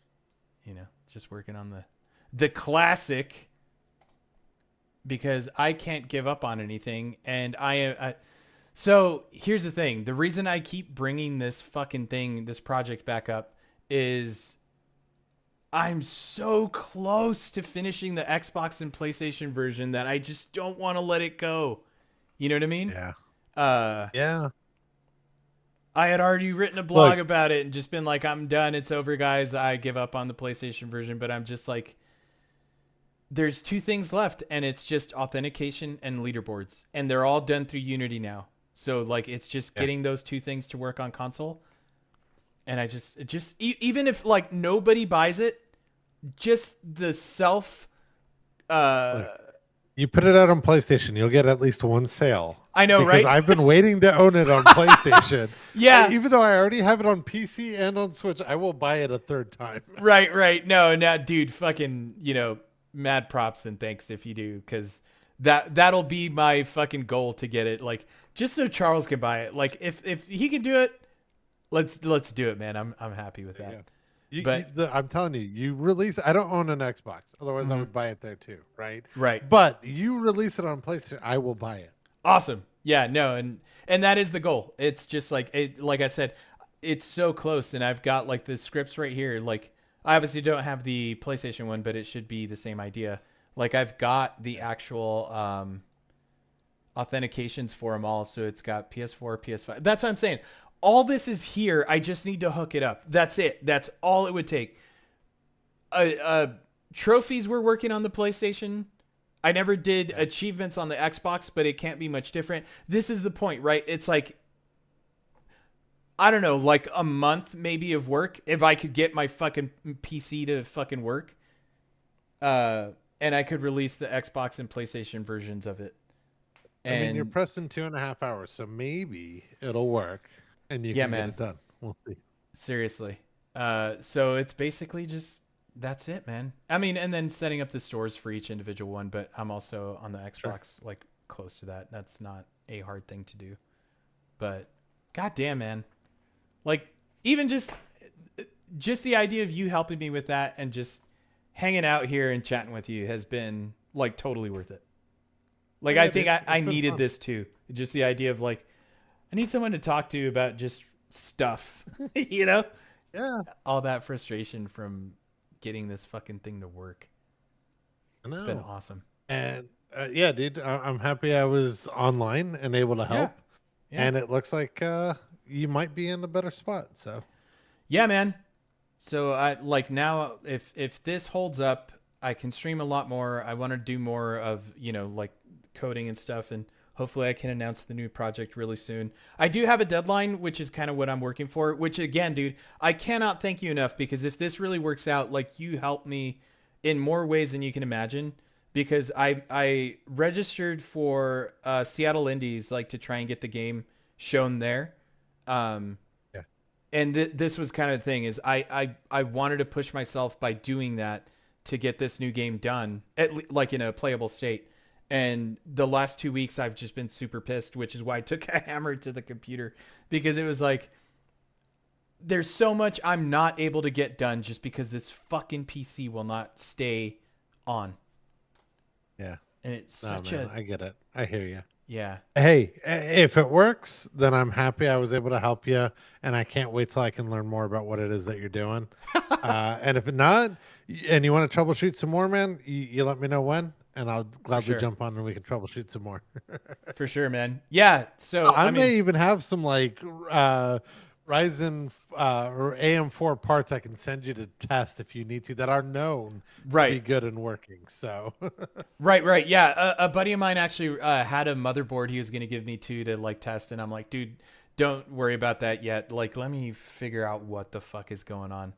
you know, just working on the classic, because I can't give up on anything. And so here's the thing. The reason I keep bringing this project back up is I'm so close to finishing the Xbox and PlayStation version that I just don't want to let it go. You know what I mean? Yeah. Yeah. I had already written a blog about it and just been like, I'm done. It's over, guys. I give up on the PlayStation version. But I'm just like, there's two things left, and it's just authentication and leaderboards. And they're all done through Unity now. So, like, it's just getting those two things to work on console. And I just even if, like, nobody buys it, just the you put it out on PlayStation, you'll get at least one sale. I know, because right? I've been waiting to own it on PlayStation. Yeah. Even though I already have it on PC and on Switch, I will buy it a third time. Right. No, dude, fucking, you know, mad props and thanks if you do, because that'll be my fucking goal to get it. Like, just so Charles can buy it. Like, if he can do it, let's do it, man. I'm happy with that. Yeah. I'm telling you release. I don't own an Xbox, otherwise I would buy it there too, right? Right. But you release it on PlayStation, I will buy it. Awesome. Yeah. No, and that is the goal. It's just like like I said, it's so close, and I've got like the scripts right here. Like, I obviously don't have the PlayStation one, but it should be the same idea. Like, I've got the actual authentications for them all. So it's got PS4, PS5. That's what I'm saying. All this is here. I just need to hook it up. That's it. That's all it would take. Trophies we're working on the PlayStation. I never did achievements on the Xbox, but it can't be much different. This is the point, right? It's like, I don't know, like a month maybe of work if I could get my fucking PC to fucking work. And I could release the Xbox and PlayStation versions of it. And I mean, you're pressing 2.5 hours, so maybe it'll work and you can get it done. We'll see. Seriously. So it's basically just, that's it, man. I mean, and then setting up the stores for each individual one, but I'm also on the Xbox, like close to that. That's not a hard thing to do. But goddamn, man. Like even just the idea of you helping me with that and just hanging out here and chatting with you has been like totally worth it. Like I think I needed this too. Just the idea of like, I need someone to talk to about just stuff, you know? Yeah. All that frustration from getting this fucking thing to work. I know. It's been awesome. And yeah, dude, I'm happy I was online and able to help. Yeah. And it looks like you might be in a better spot. So yeah, man. So I like now if this holds up, I can stream a lot more. I want to do more of, you know, like coding and stuff, and hopefully I can announce the new project really soon. I do have a deadline, which is kind of what I'm working for, which again, dude, I cannot thank you enough, because if this really works out, like you helped me in more ways than you can imagine, because I registered for Seattle Indies, like to try and get the game shown there. And this was kind of the thing is I wanted to push myself by doing that to get this new game done like in a playable state. And the last 2 weeks I've just been super pissed, which is why I took a hammer to the computer, because it was like, there's so much I'm not able to get done just because this fucking PC will not stay on. Yeah. And it's I get it. I hear you. Yeah. Hey, if it works, then I'm happy I was able to help you, and I can't wait till I can learn more about what it is that you're doing. And if not, and you want to troubleshoot some more, man, you let me know when, and I'll gladly jump on and we can troubleshoot some more. For sure, man. Yeah. So I may even have some like Ryzen or AM4 parts I can send you to test if you need to, that are known to be good and working. So right. Yeah. A buddy of mine actually had a motherboard he was going to give me to like test. And I'm like, dude, don't worry about that yet. Like, let me figure out what the fuck is going on.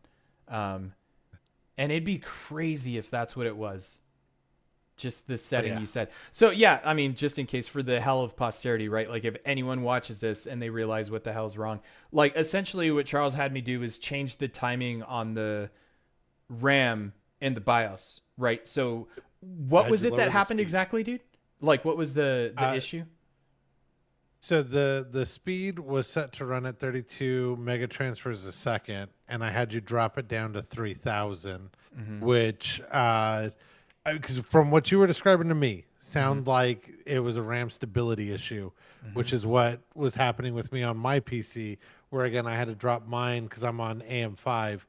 And it'd be crazy if that's what it was. Just the setting you said. So yeah, I mean, just in case, for the hell of posterity, right? Like if anyone watches this and they realize what the hell's wrong, like essentially what Charles had me do was change the timing on the RAM in the BIOS, right? So what was it that happened exactly, dude? Like what was the issue? So the speed was set to run at 32 mega transfers a second, and I had you drop it down to 3,000, which because from what you were describing to me, sound like it was a RAM stability issue, which is what was happening with me on my PC, where again I had to drop mine because I'm on AM5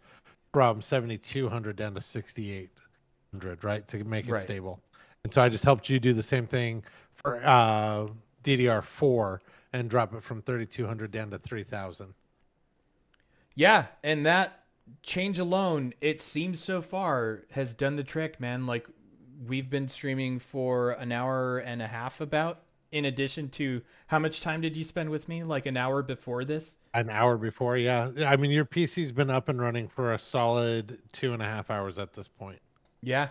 from 7,200 down to 6,800, right, to make it stable. And so I just helped you do the same thing for DDR4 and drop it from 3,200 down to 3,000. Yeah, and that change alone, it seems so far, has done the trick, man. Like we've been streaming for an hour and a half about, in addition to, how much time did you spend with me? Like an hour before this? An hour before, yeah. I mean, your PC's been up and running for a solid 2.5 hours at this point. Yeah.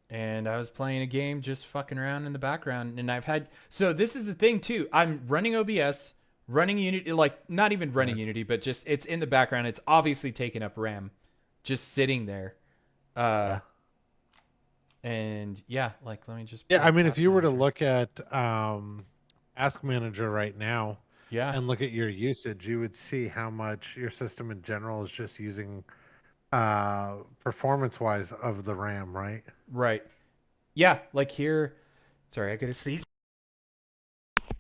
And I was playing a game, just fucking around in the background. And I've had, so this is the thing too. I'm running OBS, running Unity, like not even running Unity, but just it's in the background. It's obviously taking up RAM, just sitting there. And yeah, like let me just. Yeah, I mean, if you were to look at Ask Manager right now, and look at your usage, you would see how much your system in general is just using performance-wise of the RAM, right? Right. Yeah, like here. Sorry, I gotta sneeze.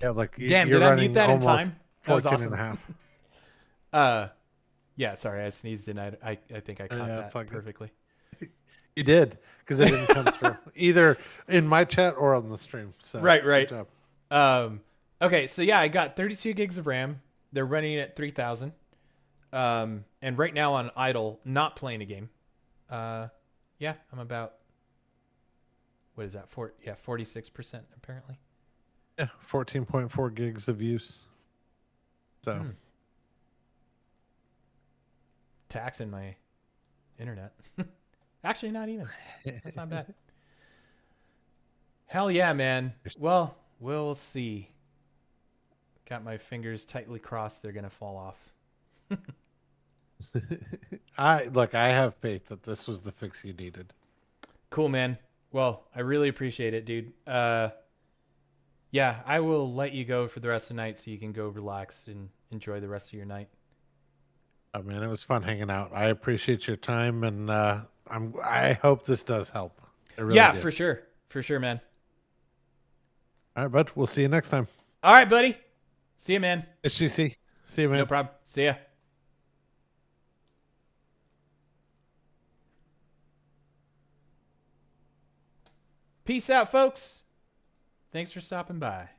Yeah, like damn, did I mute that in time? That was awesome. And a half. Yeah, sorry, I sneezed and I think I caught that perfectly. You did, because it didn't come through either in my chat or on the stream. So Right, good right. job. Okay, so yeah, I got 32 gigs of RAM. They're running at 3,000. And right now on idle, not playing a game. Yeah, I'm about, what is that? 46% apparently. Yeah, 14.4 gigs of use. So Taxing my internet. Actually, not even. That's not bad. Hell yeah, man. Well, we'll see. Got my fingers tightly crossed. They're going to fall off. I have faith that this was the fix you needed. Cool, man. Well, I really appreciate it, dude. Yeah, I will let you go for the rest of the night so you can go relax and enjoy the rest of your night. Oh man, it was fun hanging out. I appreciate your time, and I hope this does help. Really yeah, did. for sure. For sure, man. All right, bud. We'll see you next time. All right, buddy. See you, man. SGC. See you, man. No problem. See ya. Peace out, folks. Thanks for stopping by.